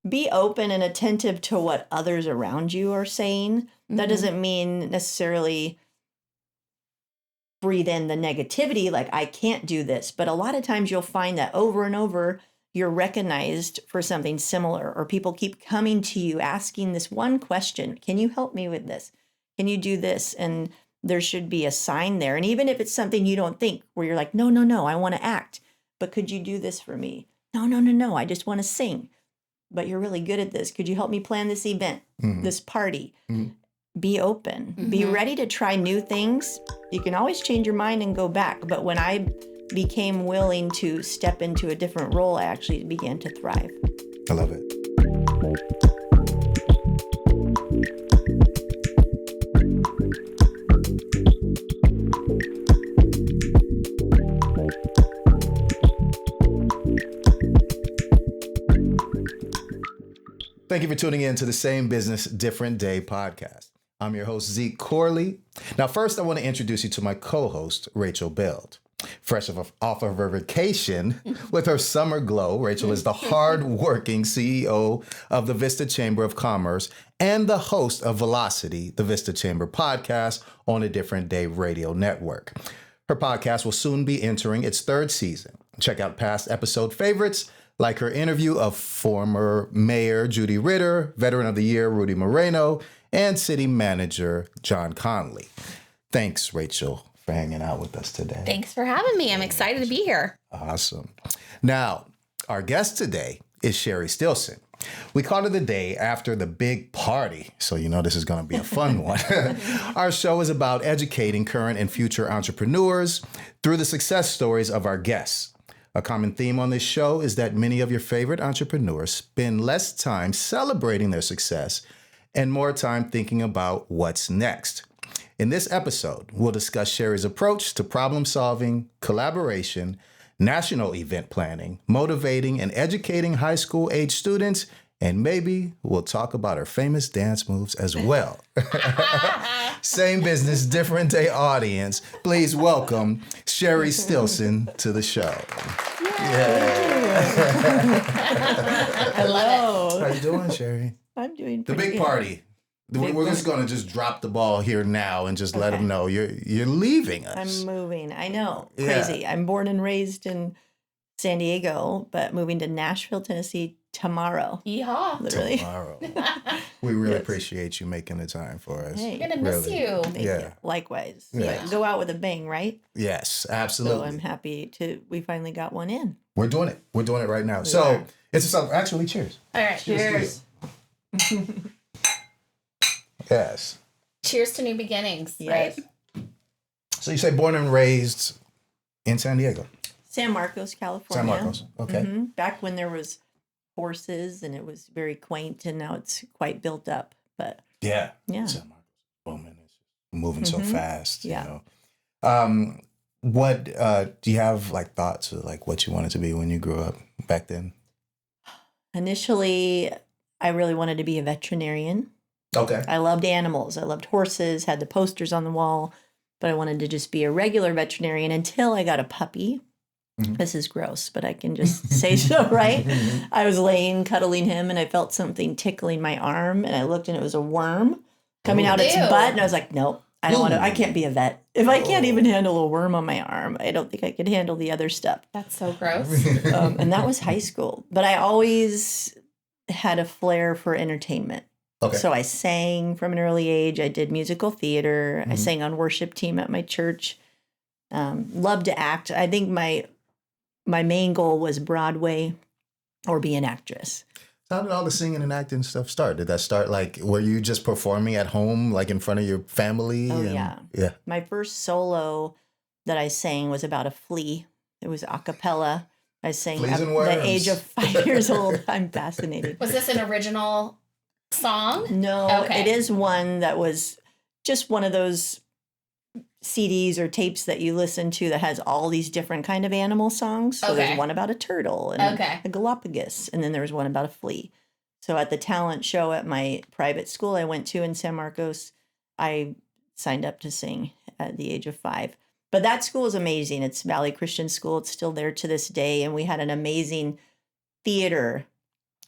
be open and attentive to what others around you are saying. That doesn't mean necessarily breathe in the negativity, like I can't do this. But a lot of times you'll find that over and over, you're recognized for something similar, or people keep coming to you asking this one question. Can you help me with this? Can you do this? And there should be a sign there. And even if it's something you don't think, where you're like, no, I want to act, but could you do this for me? No, I just want to sing. But you're really good at this. Could you help me plan this event, this party? Be open. Be ready to try new things. You can always change your mind and go back. But when I became willing to step into a different role, I actually began to thrive. I love it. Thank you for tuning in to the Same Business, Different Day podcast. I'm your host, Zeke Corley. Now, first, I want to introduce you to my co-host, Rachel Beld. Fresh off of her vacation with her summer glow, Rachel is the hard-working CEO of the Vista Chamber of Commerce and the host of Velocity, the Vista Chamber podcast on a Different Day radio network. Her podcast will soon be entering its third season. Check out past episode favorites, like her interview of former Mayor Judy Ritter, Veteran of the Year Rudy Moreno, and City Manager John Conley. Thanks, Rachel, for hanging out with us today. Thanks for having me. I'm excited to be here. Awesome. Now, our guest today is Sheri Stilson. We called her the day after the big party, so you know this is going to be a fun one. Our show is about educating current and future entrepreneurs through the success stories of our guests. A common theme on this show is that many of your favorite entrepreneurs spend less time celebrating their success and more time thinking about what's next. In this episode, we'll discuss Sheri's approach to problem solving, collaboration, national event planning, motivating and educating high school age students, and maybe we'll talk about her famous dance moves as well. Same business, different day audience. Please welcome Sheri Stilson to the show. Yeah. Hello. How you doing, Sheri? I'm doing The pretty big good. party. We're just going to just drop the ball here now and just let them know you're leaving us. I'm moving. I know. Yeah. Crazy. I'm born and raised in San Diego, but moving to Nashville, Tennessee tomorrow. Yeehaw. Literally. Tomorrow. We really appreciate you making the time for us. Hey. I'm going to miss Really. you. Thank Yeah. you. Likewise. Yeah. Go out with a bang, right? Yes, So absolutely. I'm happy we finally got one in. We're doing it. We're doing it right now. We So are. it's actually cheers. All right. Cheers. Yes. Cheers to new beginnings, Yes. right? So you say born and raised in San Diego. San Marcos, San California. Marcos. Okay. Back when there was horses and it was very quaint, and now it's quite built up. But Yeah. yeah. San Marcos. Booming. It's moving so fast. Yeah. You know. What do you have like thoughts of like what you wanted to be when you grew up back then? Initially, I really wanted to be a veterinarian. Okay. I loved animals. I loved horses, had the posters on the wall, but I wanted to just be a regular veterinarian until I got a puppy. Mhm. This is gross, but I can just say so, right? I was laying, cuddling him, and I felt something tickling my arm, and I looked, and it was a worm coming out its Ew. butt, and I was like, nope, I don't want to. I Ooh. can't be a vet. If I can't even handle a worm on my arm, I don't think I could handle the other stuff. That's so gross. And that was high school. But I always had a flair for entertainment. Okay. So I sang from an early age. I did musical theater. I Mhm. sang on worship team at my church. Loved to act. I think my main goal was Broadway or be an actress. How did all the singing and acting stuff start? Did that start like, were you just performing at home, like in front of your family? Oh, and- yeah. Yeah. My first solo that I sang was about a flea. It was a cappella. I sang Fleas at and the worms. age of 5 years old. I'm fascinated. Was this an original song? No, Okay. it is one that was just one of those CDs or tapes that you listen to that has all these different kind of animal songs. So Okay. there's one about a turtle and Okay. a Galapagos, and then there was one about a flea. So at the talent show at my private school I went to in San Marcos, I signed up to sing at the age of 5. But that school is amazing. It's Valley Christian School. It's still there to this day. And we had an amazing theater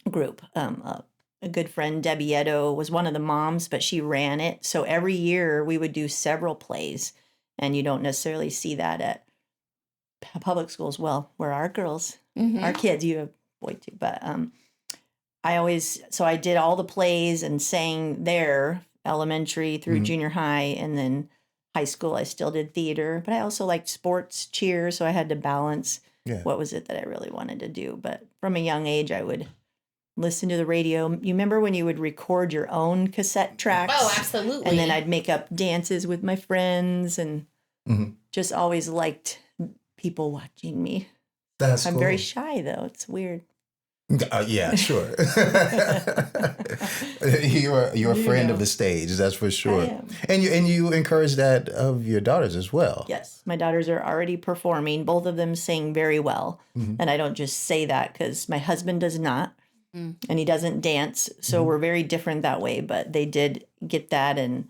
group. A good friend, Debbie Edo, was one of the moms, but she ran it. So every year we would do several plays, and you don't necessarily see that at public schools. Well, where our girls, our kids, you have boy too, but I did all the plays and sang there, elementary through junior high, and then high school I still did theater, but I also liked sports, cheer, so I had to balance what was it that I really wanted to do. But from a young age, I would listen to the radio. You remember when you would record your own cassette tracks? Oh, absolutely. And then I'd make up dances with my friends, and just always liked people watching me. That's I'm cool. very shy, though. It's weird. Yeah, sure. You're a friend of the stage, that's for sure. I am. And you encourage that of your daughters as well. Yes, my daughters are already performing. Both of them sing very well. And I don't just say that because my husband does not, and he doesn't dance. So we're very different that way, but they did get that. And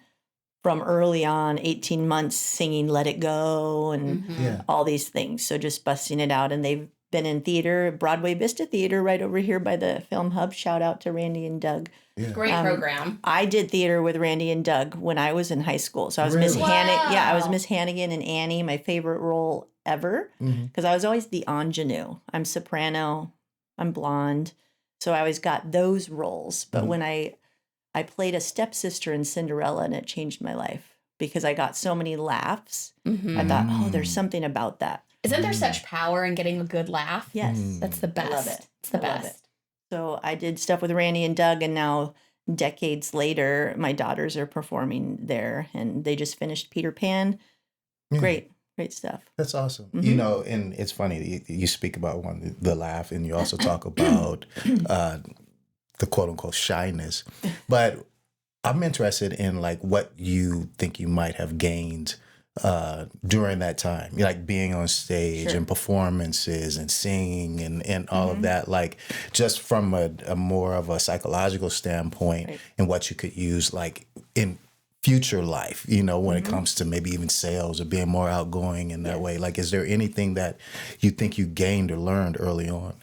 from early on, 18 months, singing Let It Go and all these things. So just busting it out. And they've been in theater, Broadway Vista Theater right over here by the Film Hub. Shout out to Randy and Doug. Great program. I did theater with Randy and Doug when I was in high school. So I was Miss Really? Hannigan. Yeah, I was Wow. Miss Hannigan and Annie, my favorite role ever, because I was always the ingenue. I'm soprano, I'm blonde, so I always got those roles. But when I played a stepsister in Cinderella, and it changed my life because I got so many laughs. I thought, oh, there's something about that. Isn't there such power in getting a good laugh? Yes. That's the best. I love it. It's the I love best. it. So I did stuff with Randy and Doug, and now decades later, my daughters are performing there, and they just finished Peter Pan. Great stuff. That's awesome. You know, and it's funny, you speak about the laugh, and you also talk about the quote unquote shyness. But I'm interested in like what you think you might have gained during that time, like being on stage and performances and singing and all of that, like just from a more of a psychological standpoint and what you could use like in future life, you know, when it comes to maybe even sales or being more outgoing in that way. Like, is there anything that you think you gained or learned early on?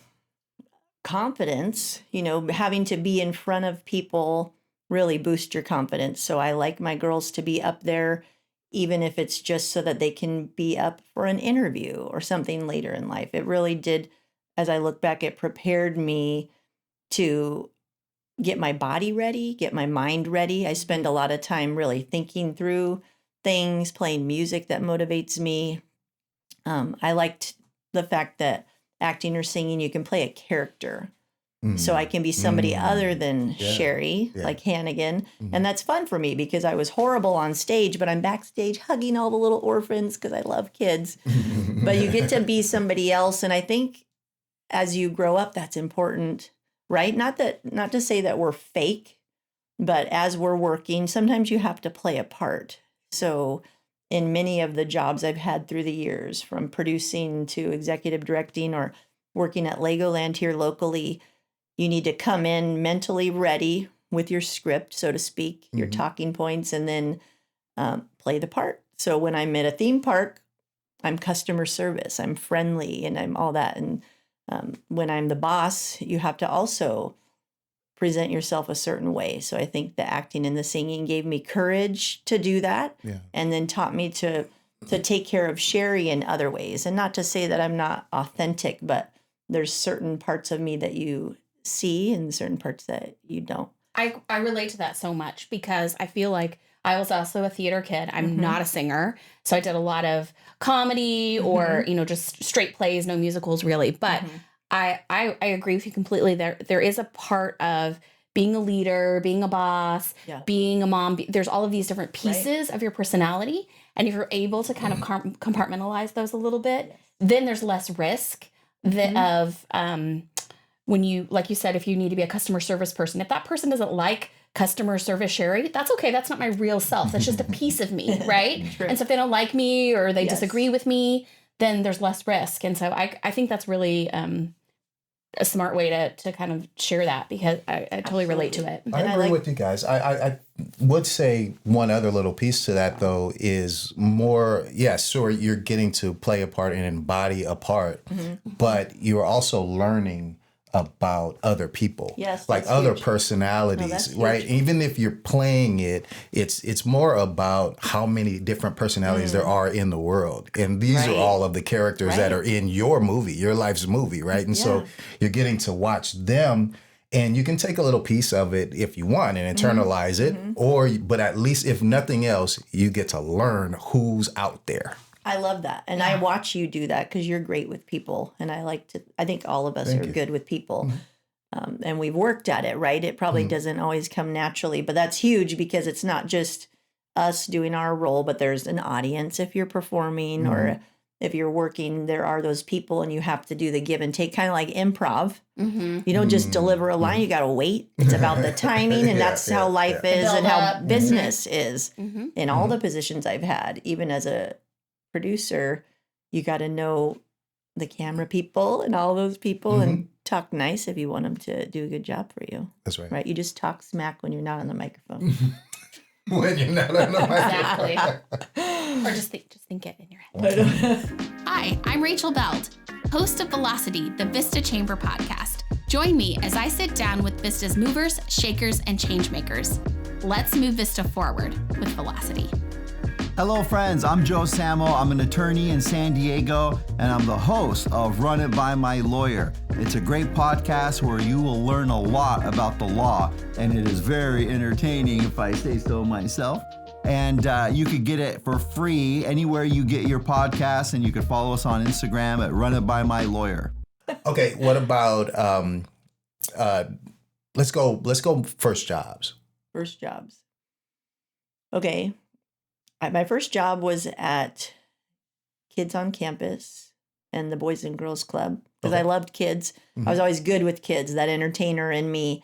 Confidence, having to be in front of people really boost your confidence. So I like my girls to be up there, even if it's just so that they can be up for an interview or something later in life. It really did, as I look back, it prepared me to get my body ready, get my mind ready. I spend a lot of time really thinking through things, playing music that motivates me. I liked the fact that acting or singing, you can play a character. So I can be somebody other than Sheri, like Hannigan. And that's fun for me because I was horrible on stage, but I'm backstage hugging all the little orphans because I love kids. But you get to be somebody else. And I think as you grow up, that's important, right? Not to say that we're fake, but as we're working, sometimes you have to play a part. So in many of the jobs I've had through the years, from producing to executive directing or working at Legoland here locally, you need to come in mentally ready with your script, so to speak, your talking points, and then play the part. So when I'm at a theme park, I'm customer service, I'm friendly, and I'm all that. And when I'm the boss, you have to also present yourself a certain way. So I think the acting and the singing gave me courage to do that, and then taught me to take care of Sheri in other ways. And not to say that I'm not authentic, but there's certain parts of me that you see and certain parts that you don't. I relate to that so much because I feel like I was also a theater kid. I'm not a singer. So I did a lot of comedy or, just straight plays, no musicals really. But I agree with you completely. There is a part of being a leader, being a boss, being a mom. There's all of these different pieces of your personality. And if you're able to kind of compartmentalize those a little bit, then there's less risk of when you, like you said, if you need to be a customer service person, if that person doesn't like customer service Sheri, that's okay. That's not my real self. That's just a piece of me, right? And so if they don't like me or they disagree with me, then there's less risk. And so I think that's really a smart way to kind of share that because I totally relate to it. I agree with you guys. I would say one other little piece to that, though, is more, sure, you're getting to play a part and embody a part, but you're also learning about other people. Yes, like that's other huge. personalities, that's right? huge. Even if you're playing it, it's more about how many different personalities there are in the world. And these Right. are all of the characters that Right. are in your movie, your life's movie, right? And so Yeah. you're getting to watch them. And you can take a little piece of it if you want and internalize it, but at least if nothing else, you get to learn who's out there. I love that. And I watch you do that because you're great with people. And I think all of us Thank are you. good with people. And we've worked at it, right? It probably doesn't always come naturally, but that's huge because it's not just us doing our role, but there's an audience if you're performing or if you're working, there are those people and you have to do the give and take, kind of like improv. Mm-hmm. You don't just deliver a line, you got to wait. It's about the timing, and that's how life is Build and how up. business is. Mm-hmm. In all the positions I've had, even as a producer, you got to know the camera people and all those people and talk nice if you want them to do a good job for you. That's right. Right? You just talk smack when you're not on the microphone. When you're not on the Exactly. Or just think it in your head. Hi, I'm Rachel Beld, host of Velocity, the Vista Chamber podcast. Join me as I sit down with Vista's movers, shakers, and changemakers. Let's move Vista forward with Velocity. Hello, friends. I'm Joe Samo. I'm an attorney in San Diego, and I'm the host of Run It By My Lawyer. It's a great podcast where you will learn a lot about the law, and it is very entertaining, if I say so myself. And you could get it for free anywhere you get your podcasts, and you can follow us on Instagram at Run It By My Lawyer. Okay, what about let's go first jobs. First jobs. Okay. My first job was at Kids on Campus and the Boys and Girls Club because I loved kids. I was always good with kids. That entertainer in me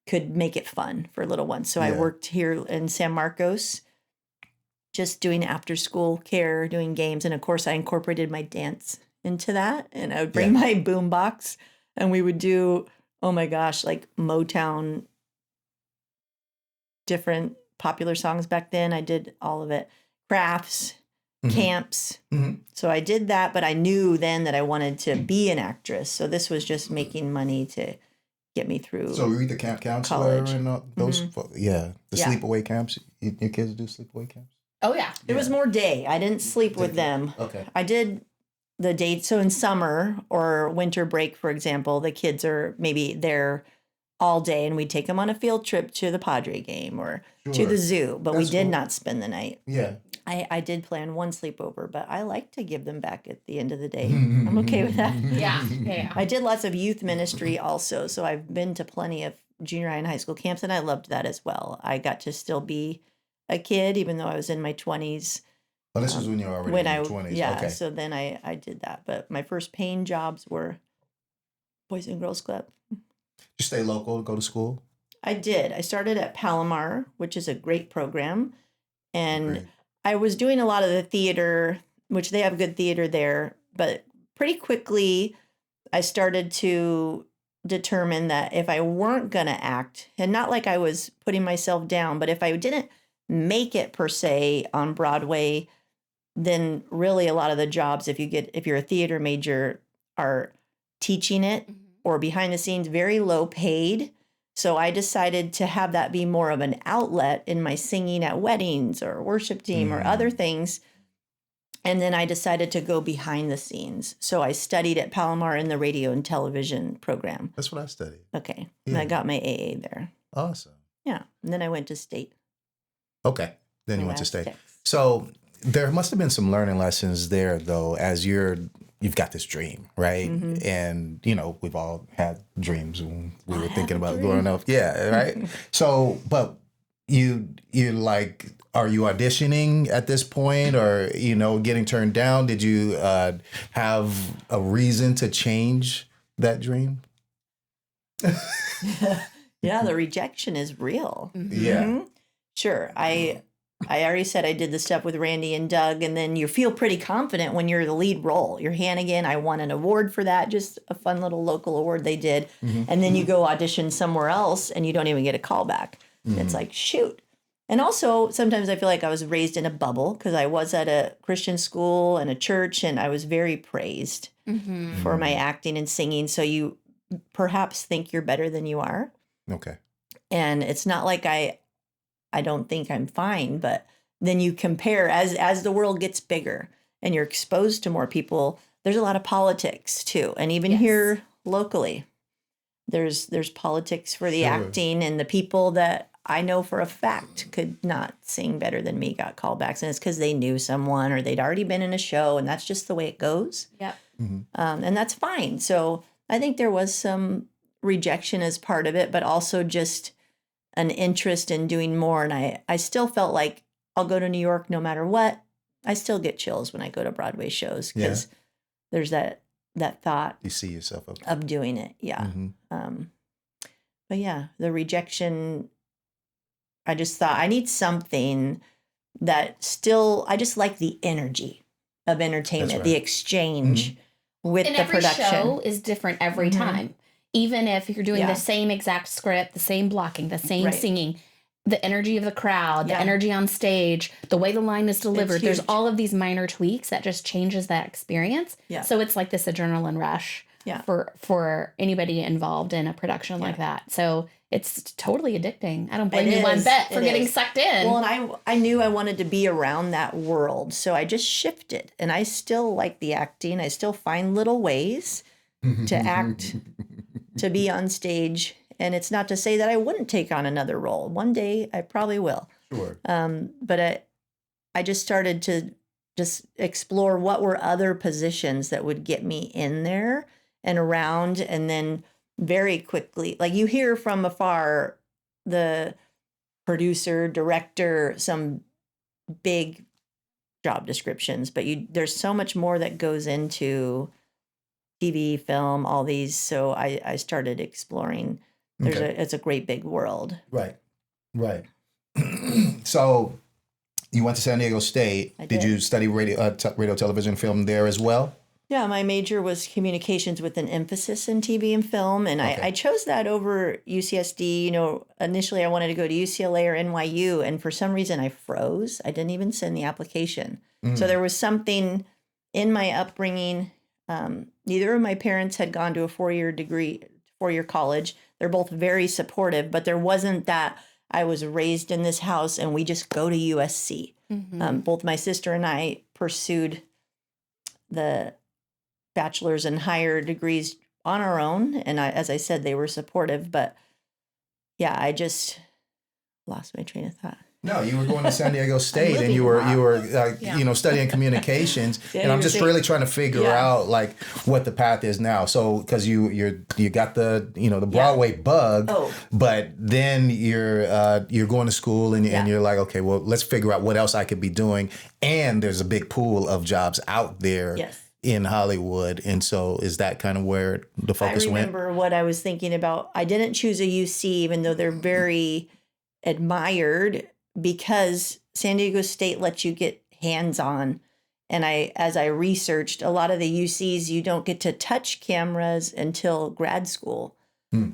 could make it fun for little ones. So I worked here in San Marcos, just doing after school care, doing games. And of course, I incorporated my dance into that. And I would bring my boom box and we would do, oh my gosh, like Motown, different popular songs back then. I did all of it. Crafts, camps. So I did that, but I knew then that I wanted to be an actress. So this was just making money to get me through. So you the camp counselor college. and all those, the sleepaway camps. Your kids do sleepaway camps? Oh, yeah. It was more day. I didn't sleep with them. Okay. I did the dates. So in summer or winter break, for example, the kids are maybe there all day and we'd take them on a field trip to the Padre game or to the zoo, but we did not spend the night. Yeah. I did plan one sleepover, but I like to give them back at the end of the day. I'm okay with that. Yeah. I did lots of youth ministry also. So I've been to plenty of junior high and high school camps and I loved that as well. I got to still be a kid, even though I was in my 20s. Well, this was when you were already in your 20s. Yeah, Okay. so then I did that. But my first paying jobs were Boys and Girls Club. You stay local, go to school? I did. I started at Palomar, which is a great program. And Great. I was doing a lot of the theater, which they have good theater there. But pretty quickly, I started to determine that if I weren't going to act, and not like I was putting myself down, but if I didn't make it per se on Broadway, then really a lot of the jobs, if you're a theater major, are teaching it or behind the scenes, very low paid. So I decided to have that be more of an outlet in my singing at weddings or worship team or other things. And then I decided to go behind the scenes. So I studied at Palomar in the radio and television program. That's what I studied. Okay. And I got my AA there. Awesome. Yeah. And then I went to state. Okay. Then you went to Last state. 6. So there must have been some learning lessons there, though, as you've got this dream, right? And, we've all had dreams when we were thinking about growing up. Yeah, right? So, but you're like, are you auditioning at this point or, getting turned down? Did you have a reason to change that dream? Yeah, the rejection is real. Yeah. Sure. I already said I did the stuff with Randy and Doug, and then you feel pretty confident when you're the lead role. You're Hannigan. I won an award for that, just a fun little local award they did. And then you go audition somewhere else and you don't even get a call back. It's like, shoot. And also, sometimes I feel like I was raised in a bubble because I was at a Christian school and a church, and I was very praised for my acting and singing. So you perhaps think you're better than you are. Okay. And it's not like I don't think I'm fine, but then you compare as the world gets bigger and you're exposed to more people, there's a lot of politics too. And even here locally, there's politics for the acting, and the people that I know for a fact could not sing better than me got callbacks, and it's because they knew someone or they'd already been in a show, and that's just the way it goes. Yep. And that's fine. So I think there was some rejection as part of it, but also just an interest in doing more. And I still felt like I'll go to New York no matter what. I still get chills when I go to Broadway shows because there's that thought You see yourself up. of doing it. Yeah. But yeah, the rejection, I just thought I need something that still, I just like the energy of entertainment, the exchange with And the every production. show is different every time. Even if you're doing the same exact script, the same blocking, the same singing, the energy of the crowd, the energy on stage, the way the line is delivered, there's all of these minor tweaks that just changes that experience. Yeah. So it's like this adrenaline rush for anybody involved in a production like that. So it's totally addicting. I don't blame you one bit for getting sucked in. Well, and I knew I wanted to be around that world, so I just shifted. And I still like the acting. I still find little ways to act, to be on stage. And it's not to say that I wouldn't take on another role. One day I probably will. Sure. But I just started to just explore what were other positions that would get me in there and around, and then very quickly, like you hear from afar, the producer, director, some big job descriptions, but there's so much more that goes into TV, film, all these. So I started exploring. It's a great big world. Right. So you went to San Diego State. Did you study radio, television, film there as well? Yeah, my major was communications with an emphasis in TV and film, and I chose that over UCSD. You know, initially I wanted to go to UCLA or NYU, and for some reason I froze. I didn't even send the application. So there was something in my upbringing. Neither of my parents had gone to a four-year college. They're both very supportive, but there wasn't that I was raised in this house and we just go to USC. Both my sister and I pursued the bachelor's and higher degrees on our own. And as I said, they were supportive, but yeah, I just lost my train of thought. No, you were going to San Diego State and you were studying communications, and I'm just really trying to figure out like what the path is now. So because you got the Broadway bug, but then you're going to school and you're like, okay, well, let's figure out what else I could be doing, and there's a big pool of jobs out there. In Hollywood. And so is that kind of where the focus went? I remember what I was thinking about. I didn't choose a UC, even though they're very admired, because San Diego State lets you get hands-on. And as I researched, a lot of the UCs, you don't get to touch cameras until grad school.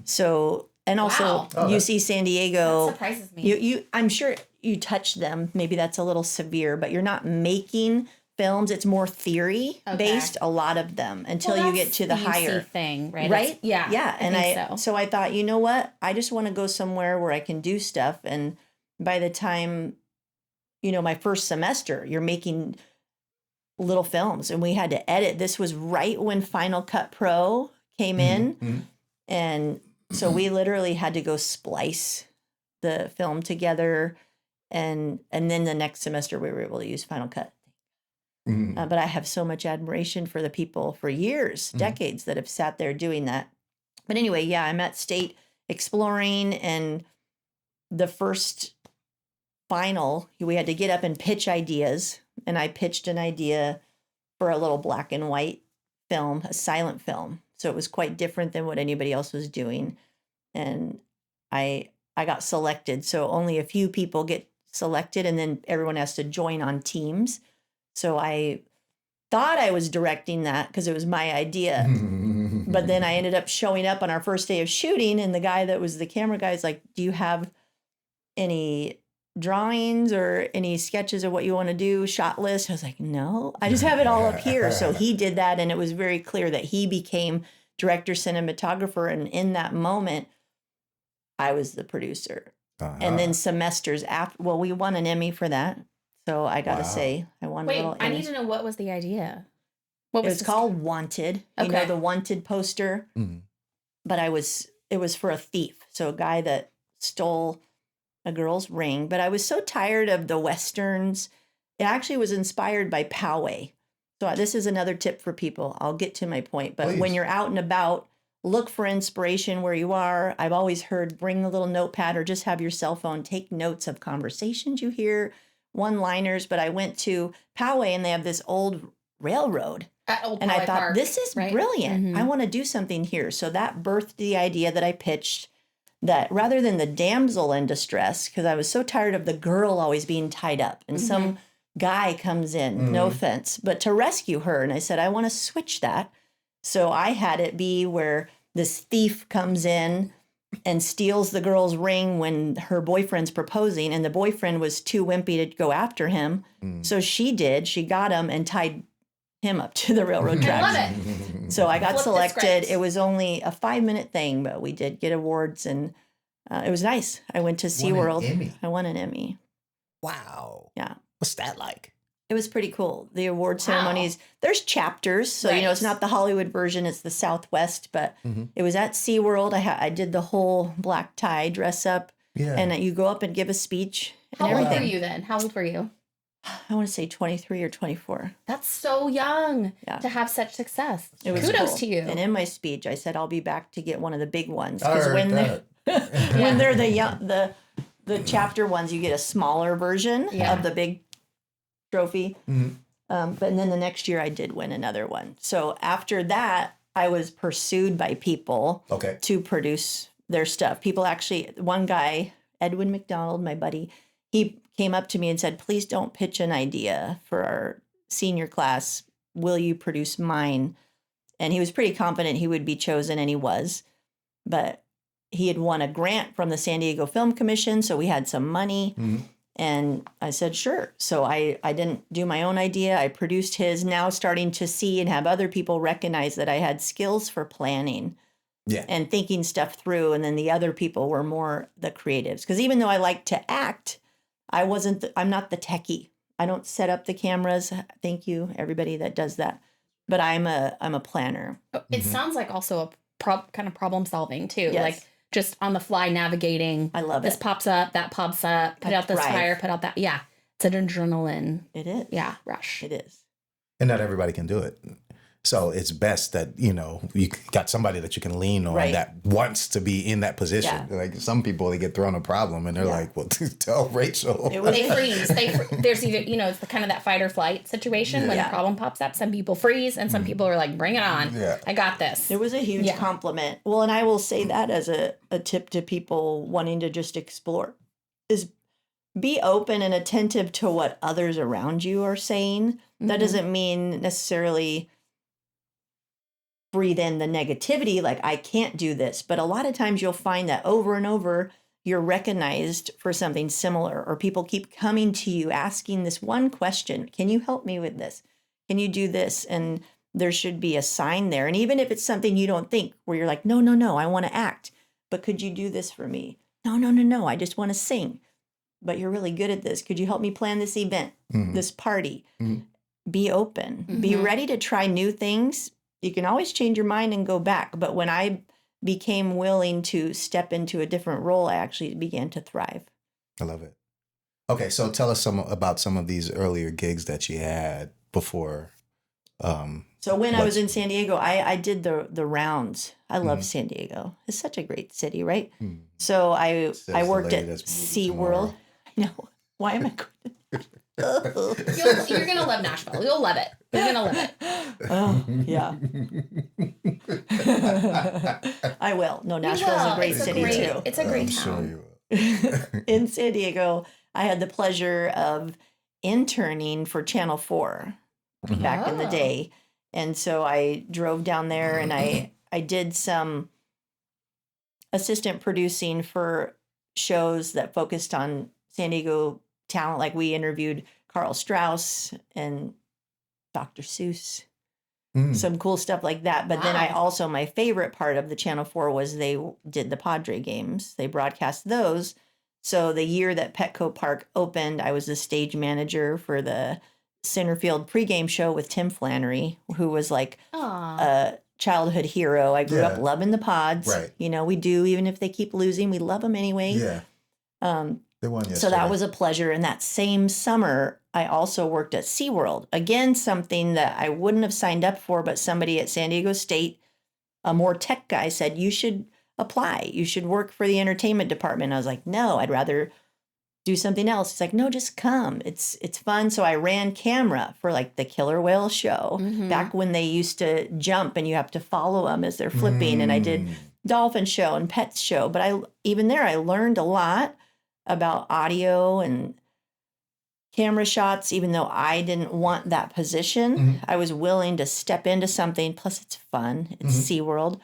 So, and also UC San Diego. That surprises me. I'm sure you touch them. Maybe that's a little severe, but you're not making films. It's more theory based, a lot of them, until you get to the higher thing, right? Right? Yeah. And so I thought, you know what? I just want to go somewhere where I can do stuff. And by the time, my first semester, you're making little films, and we had to edit. This was right when Final Cut Pro came in. And so we literally had to go splice the film together. And then the next semester we were able to use Final Cut. But I have so much admiration for the people for years, decades, that have sat there doing that. But anyway, I'm at State exploring, and the first final, we had to get up and pitch ideas. And I pitched an idea for a little black and white film, a silent film. So it was quite different than what anybody else was doing. And I got selected. So only a few people get selected, and then everyone has to join on teams. So I thought I was directing that because it was my idea. But then I ended up showing up on our first day of shooting, and the guy that was the camera guy is like, do you have any drawings or any sketches of what you want to do, shot list? I was like, no, I just have it all up here. So he did that, and it was very clear that he became director, cinematographer. And in that moment, I was the producer. And then semesters after, well, we won an Emmy for that. So I got to say, I won a Wait, little I Emmy. need to know, what was the idea? What It was called Wanted. You know, the Wanted poster. Mm-hmm. But it was for a thief. So a guy that stole a girl's ring. But I was so tired of the Westerns. It actually was inspired by Poway. So this is another tip for people. I'll get to my point. But Please. when you're out and about, look for inspiration where you are. I've always heard bring a little notepad or just have your cell phone. Take notes of conversations you hear, one-liners. But I went to Poway and they have this old railroad. And I thought, this is brilliant. I want to do something here. So that birthed the idea that I pitched, that rather than the damsel in distress, because I was so tired of the girl always being tied up and some guy comes in, no offense, but to rescue her. And I said, I want to switch that. So I had it be where this thief comes in and steals the girl's ring when her boyfriend's proposing, and the boyfriend was too wimpy to go after him. So she did. She got him and tied him up to the railroad tracks. I love it. So I got Flip the selected. script. It was only a 5-minute thing, but we did get awards, and it was nice. I went to SeaWorld. Emmy. I won an Emmy. Wow. Yeah. What's that like? It was pretty cool. The award ceremonies, there's chapters. So, you know, it's not the Hollywood version, it's the Southwest, but it was at SeaWorld. I did the whole black tie dress up. Yeah. And you go up and give a speech and How old everything. were you then? How old were you? I want to say 23 or 24. That's so young to have such success. It was Kudos cool. to you. And in my speech, I said, I'll be back to get one of the big ones. I Because heard when that. when they're the chapter ones, you get a smaller version of the big trophy. But then the next year I did win another one. So after that, I was pursued by people to produce their stuff. People actually, one guy, Edwin McDonald, my buddy, he came up to me and said, please don't pitch an idea for our senior class. Will you produce mine? And he was pretty confident he would be chosen, and he was. But he had won a grant from the San Diego Film Commission, so we had some money. And I said, sure. So I didn't do my own idea. I produced his, now starting to see and have other people recognize that I had skills for planning and thinking stuff through. And then the other people were more the creatives. Because even though I like to act, I'm not the techie. I don't set up the cameras. Thank you, everybody that does that. But I'm a planner. It sounds like also a kind of problem solving too. Yes. Like just on the fly navigating. I love this it. pops up, that pops up, put out this Thrive. fire, put out that. Yeah. It's an adrenaline. It is. Yeah. Rush. It is. And not everybody can do it. So it's best that, you know, you got somebody that you can lean on that wants to be in that position. Yeah. Like some people, they get thrown a problem and they're like, well, tell Rachel. They freeze. There's either, you know, it's the kind of that fight or flight situation when a problem pops up. Some people freeze and some people are like, bring it on. Yeah. I got this. It was a huge compliment. Well, and I will say that as a tip to people wanting to just explore is be open and attentive to what others around you are saying. That doesn't mean necessarily breathe in the negativity, like I can't do this. But a lot of times you'll find that over and over, you're recognized for something similar, or people keep coming to you asking this one question. Can you help me with this? Can you do this? And there should be a sign there. And even if it's something you don't think, where you're like, no, I want to act, but could you do this for me? No, I just want to sing. But you're really good at this. Could you help me plan this event, this party? Be open. Be ready to try new things. You can always change your mind and go back. But when I became willing to step into a different role, I actually began to thrive. I love it. Okay, so tell us about some of these earlier gigs that you had before. So when I was in San Diego, I did the rounds. I love San Diego. It's such a great city, right? So I worked at SeaWorld. I know. Why am I going You're going to love Nashville. You'll love it. You're going to love it. Oh, yeah. I will. No, Nashville is a great city too. It's a great town. Sure you will. In San Diego, I had the pleasure of interning for Channel 4 back in the day. And so I drove down there and I did some assistant producing for shows that focused on San Diego talent. Like we interviewed Carl Strauss and Dr. Seuss. some cool stuff like that. But then I Wow. also, my favorite part of the Channel 4 was they did the Padre games. They broadcast those. So the year that Petco Park opened, I was the stage manager for the Centerfield pregame show with Tim Flannery, who was like Aw. a childhood hero. I grew up Yeah. loving the Pods. Right. You know, we do, even if they keep losing, we love them anyway. Yeah. Um, They won yesterday. so that was a pleasure. And that same summer, I also worked at SeaWorld. Again, something that I wouldn't have signed up for, but somebody at San Diego State, a more tech guy, said, you should apply. You should work for the entertainment department. I was like, no, I'd rather do something else. He's like, no, just come. It's fun. So I ran camera for like the Killer Whale show back when they used to jump and you have to follow them as they're flipping. And I did dolphin show and pets show. But even there, I learned a lot about audio and camera shots. Even though I didn't want that position, I was willing to step into something. Plus, it's fun. It's SeaWorld.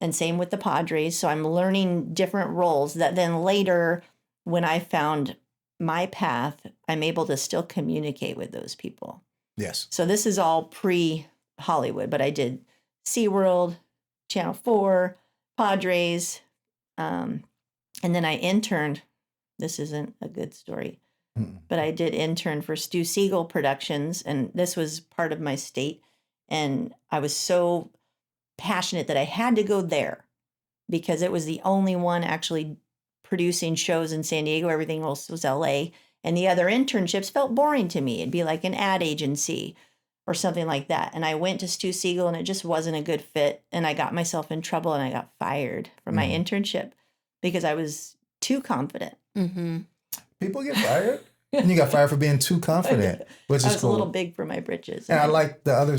And same with the Padres. So I'm learning different roles that then later, when I found my path, I'm able to still communicate with those people. Yes. So this is all pre-Hollywood, but I did SeaWorld, Channel 4, Padres, and then I interned. This isn't a good story, but I did intern for Stu Siegel Productions, and this was part of my state. And I was so passionate that I had to go there because it was the only one actually producing shows in San Diego. Everything else was LA. And the other internships felt boring to me. It'd be like an ad agency or something like that. And I went to Stu Siegel and it just wasn't a good fit. And I got myself in trouble and I got fired from my internship because I was too confident. Mm-hmm. People get fired. And you got fired for being too confident, which I is was cool. a little big for my britches. And I like the other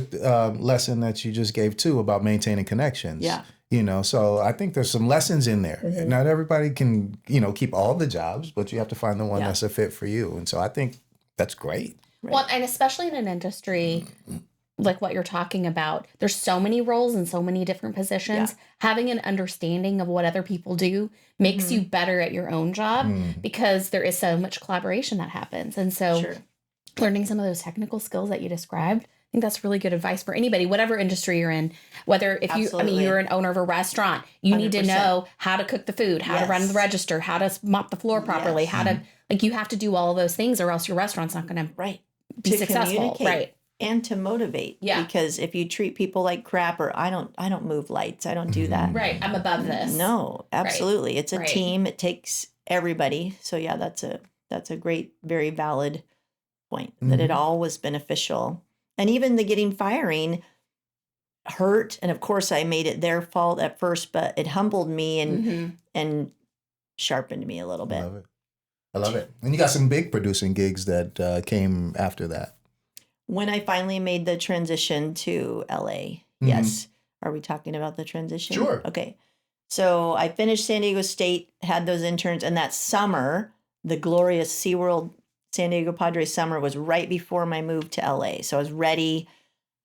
lesson that you just gave too about maintaining connections. Yeah. You know, so I think there's some lessons in there. Not everybody can, keep all the jobs, but you have to find the one that's a fit for you. And so I think that's great. Right. Well, and especially in an industry like what you're talking about, there's so many roles and so many different positions. Having an understanding of what other people do makes you better at your own job because there is so much collaboration that happens. And so learning some of those technical skills that you described, I think that's really good advice for anybody, whatever industry you're in. Whether if you're an owner of a restaurant, you need to know how to cook the food, how to run the register, how to mop the floor properly, how to, you have to do all of those things or else your restaurant's not going to be successful. Right. And to motivate. Yeah. Because if you treat people like crap, or I don't move lights, I don't do that. Right. I'm above this. No, absolutely. It's a team. It takes everybody. So yeah, that's a great, very valid point that it all was beneficial. And even the getting firing hurt. And of course I made it their fault at first, but it humbled me and sharpened me a little bit. I love it. And you got some big producing gigs that came after that. When I finally made the transition to LA, yes. Are we talking about the transition? Sure. Okay. So I finished San Diego State, had those interns, and that summer, the glorious SeaWorld San Diego Padres summer was right before my move to LA. So I was ready.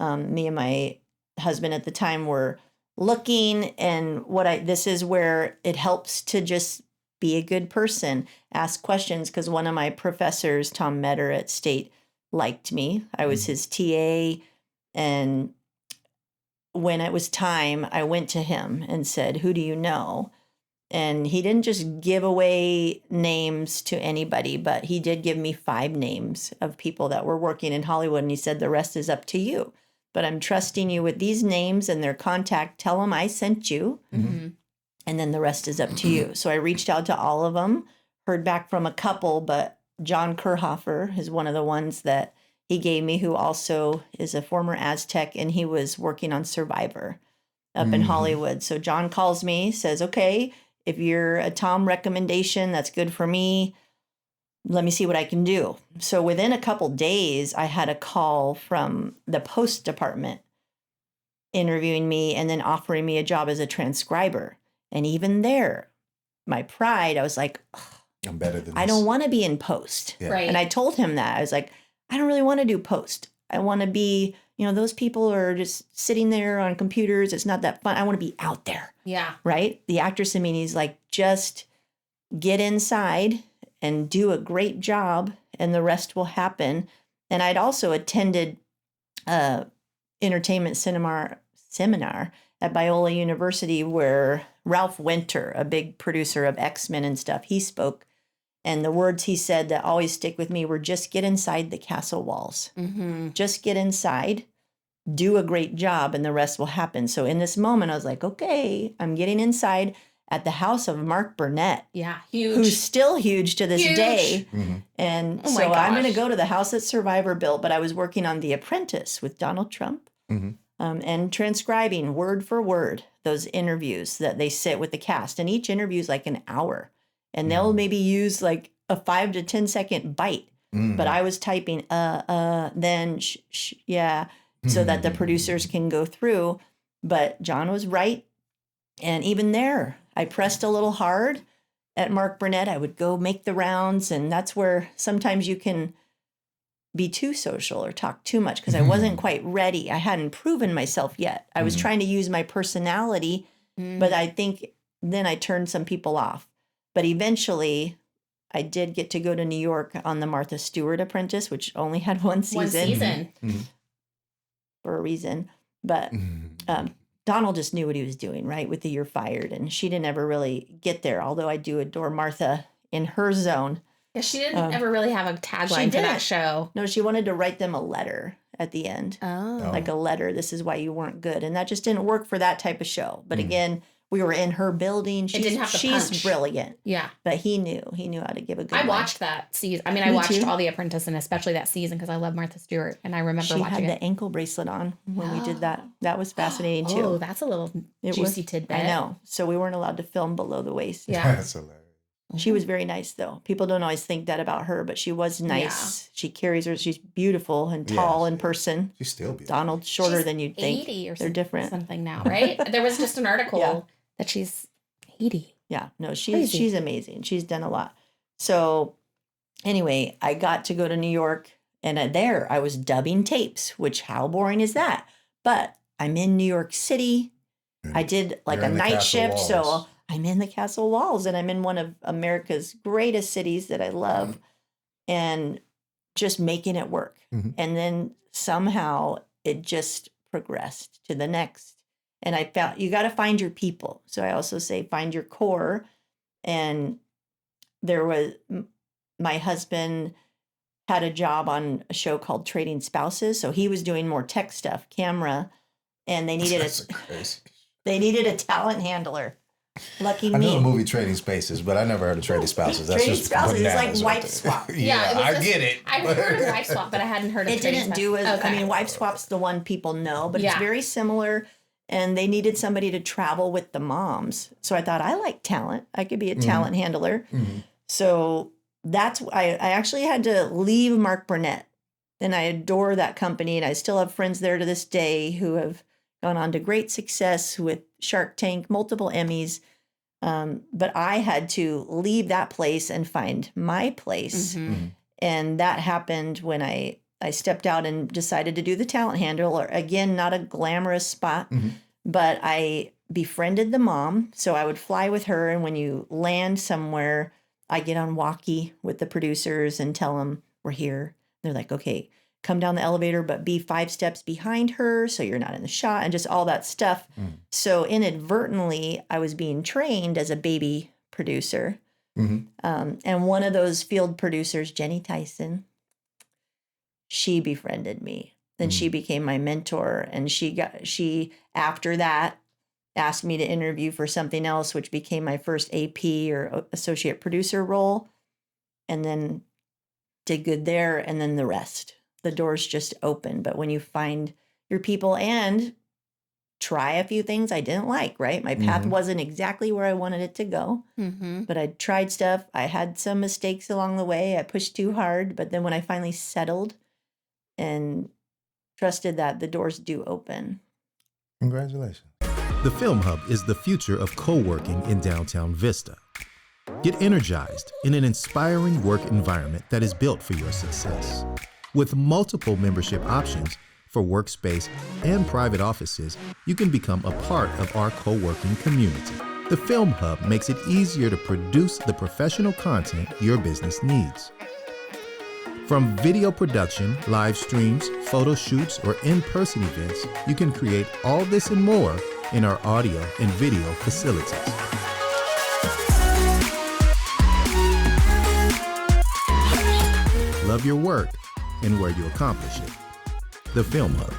Me and my husband at the time were looking, and this is where it helps to just be a good person, ask questions, because one of my professors, Tom Metter at State, liked me. I was his TA, and when it was time, I went to him and said, "Who do you know?" And he didn't just give away names to anybody, but he did give me 5 names of people that were working in Hollywood, and he said, "The rest is up to you. But I'm trusting you with these names and their contact. Tell them I sent you, and then the rest is up to you." So I reached out to all of them, heard back from a couple, but John Kerhofer is one of the ones that he gave me, who also is a former Aztec, and he was working on Survivor up in Hollywood. So John calls me, says, "Okay, if you're a Tom recommendation, that's good for me. Let me see what I can do." So within a couple days, I had a call from the post department interviewing me and then offering me a job as a transcriber. And even there, my pride, I was like, I'm better than this. I don't want to be in post. Yeah. Right. And I told him that. I was like, I don't really want to do post. I want to be, those people are just sitting there on computers. It's not that fun. I want to be out there. Yeah. Right? The actress in me is like, just get inside and do a great job and the rest will happen. And I'd also attended entertainment seminar at Biola University where Ralph Winter, a big producer of X-Men and stuff, he spoke. And the words he said that always stick with me were just get inside the castle walls. Mm-hmm. Just get inside, do a great job, and the rest will happen. So in this moment, I was like, okay, I'm getting inside at the house of Mark Burnett. Yeah, huge. Who's still huge to this Huge. day. Mm-hmm. And Oh my so I'm going to gosh. go to the house that Survivor built, but I was working on The Apprentice with Donald Trump Mm-hmm. and transcribing word for word those interviews that they sit with the cast. And each interview is like an hour. And they'll maybe use like a 5 to 10 second bite. Mm-hmm. But I was typing, then, yeah, so that the producers can go through. But John was right. And even there, I pressed a little hard at Mark Burnett. I would go make the rounds. And that's where sometimes you can be too social or talk too much because I wasn't quite ready. I hadn't proven myself yet. I was trying to use my personality, but I think then I turned some people off. But eventually, I did get to go to New York on the Martha Stewart Apprentice, which only had one season. One season. For a reason. But Donald just knew what he was doing, right, with the You're Fired. And she didn't ever really get there, although I do adore Martha in her zone. Yeah, she didn't ever really have a tagline for didn't. that show. No, she wanted to write them a letter at the end. Oh. Like a letter, this is why you weren't good. And that just didn't work for that type of show. But again, we were in her building. didn't have the she's punch. brilliant. Yeah. But he knew how to give a good I one. watched that season. I mean, I Me watched too. all The Apprentice and especially that season because I love Martha Stewart and I remember She watching had it. the ankle bracelet on when we did that. That was fascinating too. Oh, that's a little It juicy was, tidbit. I know. So we weren't allowed to film below the waist. Yeah. That's hilarious. She was very nice though. People don't always think that about her, but she was nice. She carries her. She's beautiful and tall in person. She's still beautiful. Donald's shorter She's than you'd think. 80 or They're different. something now, right? There was just an article that she's 80. Yeah, no, Crazy. she's amazing. She's done a lot. So anyway, I got to go to New York and there I was dubbing tapes, which how boring is that? But I'm in New York City. I did like You're a in the night castle shift. walls. So I'm in the castle walls and I'm in one of America's greatest cities that I love and just making it work. Mhm. And then somehow it just progressed to the next. And I found you got to find your people. So I also say find your core. And there was my husband had a job on a show called Trading Spouses. So he was doing more tech stuff, camera, and they needed That's crazy. they needed a talent handler. Lucky I know the me. movie Trading Spaces, but I never heard of Trading Spouses. That's Trading just Spouses is like bananas right wife there. swap. yeah, it was I this- get it. I've heard of Wife Swap, but I hadn't heard of It Trading didn't Spouses. do as I Okay. mean, Wife Swap's the one people know, but Yeah. it's very similar. And they needed somebody to travel with the moms. So I thought I like talent. I could be a talent handler. So that's I actually had to leave Mark Burnett. And I adore that company. And I still have friends there to this day who have gone on to great success with Shark Tank, multiple Emmys. But I had to leave that place and find my place. And that happened when I stepped out and decided to do the talent handler. Again, not a glamorous spot, but I befriended the mom. So I would fly with her. And when you land somewhere, I get on walkie with the producers and tell them we're here. They're like, okay, come down the elevator, but be 5 steps behind her so you're not in the shot and just all that stuff. So inadvertently, I was being trained as a baby producer. And one of those field producers, Jenny Tyson, she befriended me. Then she became my mentor. And she after that asked me to interview for something else, which became my first AP or associate producer role. And then did good there. And then the rest, the doors just open. But when you find your people and try a few things I didn't like, right? My path wasn't exactly where I wanted it to go. But I tried stuff. I had some mistakes along the way. I pushed too hard. But then when I finally settled and trusted that, the doors do open. Congratulations. The Film Hub is the future of co-working in downtown Vista. Get energized in an inspiring work environment that is built for your success. With multiple membership options for workspace and private offices, you can become a part of our co-working community. The Film Hub makes it easier to produce the professional content your business needs. From video production, live streams, photo shoots, or in-person events, you can create all this and more in our audio and video facilities. Love your work and where you accomplish it. The Film Hub.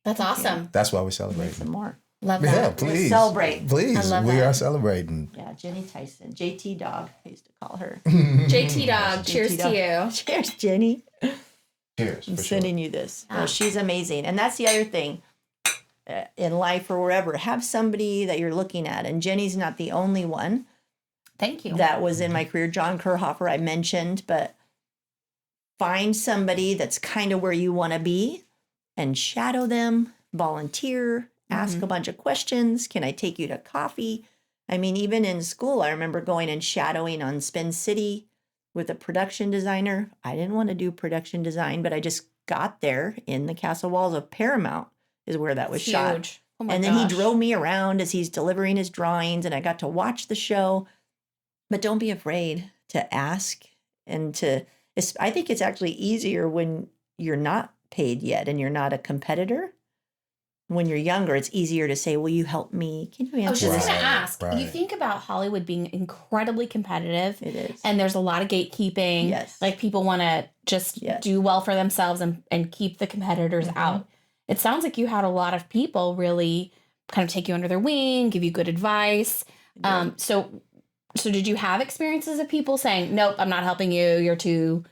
That's awesome. That's why we're Make celebrating. some more. Love Yeah, that. please. Celebrate. Please. I love We that. are celebrating. Yeah, Jenny Tyson, JT Dog, I used to call her. JT Dog, cheers Dog. to you. Cheers, Jenny. Cheers. I'm For sending you this. Ah. She's amazing. And that's the other thing in life or wherever. Have somebody that you're looking at. And Jenny's not the only one Thank you. that was in my career. John Kerhofer, I mentioned, but find somebody that's kind of where you want to be and shadow them, volunteer, ask a bunch of questions. Can I take you to coffee? I mean, even in school, I remember going and shadowing on Spin City with a production designer. I didn't want to do production design, but I just got there in the castle walls of Paramount is where that was shot. Huge. Oh my And then gosh. he drove me around as he's delivering his drawings and I got to watch the show. But don't be afraid to ask and I think it's actually easier when you're not paid yet and you're not a competitor. When you're younger, it's easier to say, will you help me? Can you I was answer just this? going to ask. right. You think about Hollywood being incredibly competitive, It is. and there's a lot of gatekeeping. Yes. Like people want to just Yes. do well for themselves and keep the competitors out. It sounds like you had a lot of people really kind of take you under their wing, give you good advice. So did you have experiences of people saying, nope, I'm not helping you. You're too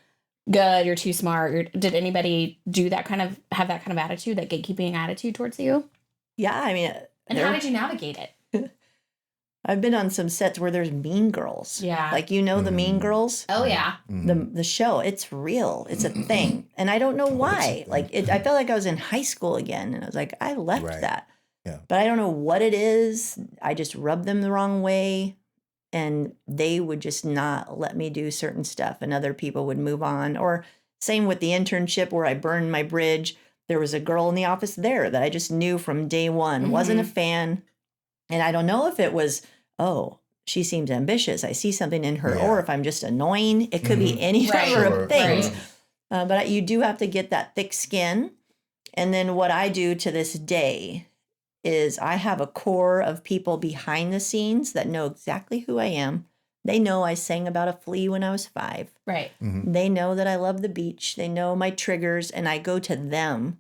good. You're too smart. Did anybody have that kind of attitude, that gatekeeping attitude towards you? Yeah, I mean, And how did you navigate it? I've been on some sets where there's mean girls. Yeah. Like, the Mean Girls? Oh, yeah. The show, it's real. It's a thing. And I don't know why. Like, I felt like I was in high school again. And I was like, I left Right. that. Yeah. But I don't know what it is. I just rubbed them the wrong way. And they would just not let me do certain stuff. And other people would move on. Or same with the internship where I burned my bridge. There was a girl in the office there that I just knew from day one. Wasn't a fan. And I don't know if it was, oh, she seems ambitious. I see something in her. Yeah. Or if I'm just annoying. It could be any Right. number Sure, of things. right. But you do have to get that thick skin. And then what I do to this day is I have a core of people behind the scenes that know exactly who I am. They know I sang about a flea when I was 5. Right. They know that I love the beach. They know my triggers, and I go to them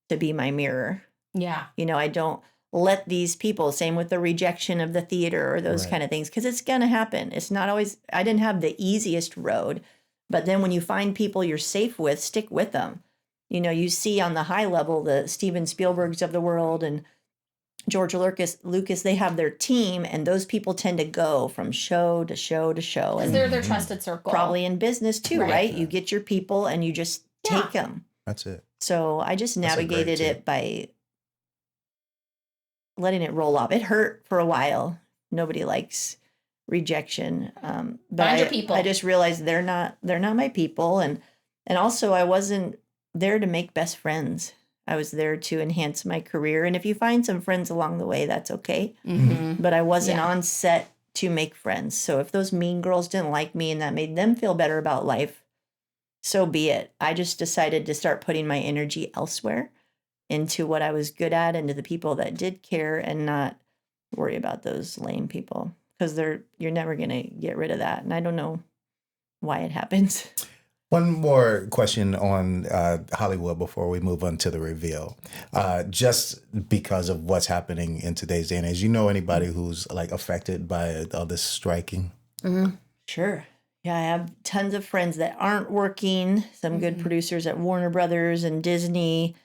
to be my mirror. Yeah. I don't let these people, same with the rejection of the theater or those Right. kind of things, because it's going to happen. It's not always, I didn't have the easiest road, but then when you find people you're safe with, stick with them. You see on the high level, the Steven Spielbergs of the world and George Lucas, they have their team, and those people tend to go from show to show to show. Because And they're their trusted circle. probably in business too, Right. right? You get your people and you just Yeah. take them. That's it. So I just That's a great navigated tip. it by letting it roll off. It hurt for a while. Nobody likes rejection. But Find your people. I just realized they're not my people. And also I wasn't there to make best friends. I was there to enhance my career. And if you find some friends along the way, that's okay. Mm-hmm. But I wasn't Yeah. on set to make friends. So if those mean girls didn't like me and that made them feel better about life, so be it. I just decided to start putting my energy elsewhere into what I was good at and to the people that did care and not worry about those lame people because you're never going to get rid of that. And I don't know why it happens. One more question on Hollywood before we move on to the reveal. Just because of what's happening in today's day and age, anybody who's like affected by all this striking? Sure. Yeah, I have tons of friends that aren't working, some good producers at Warner Brothers and Disney,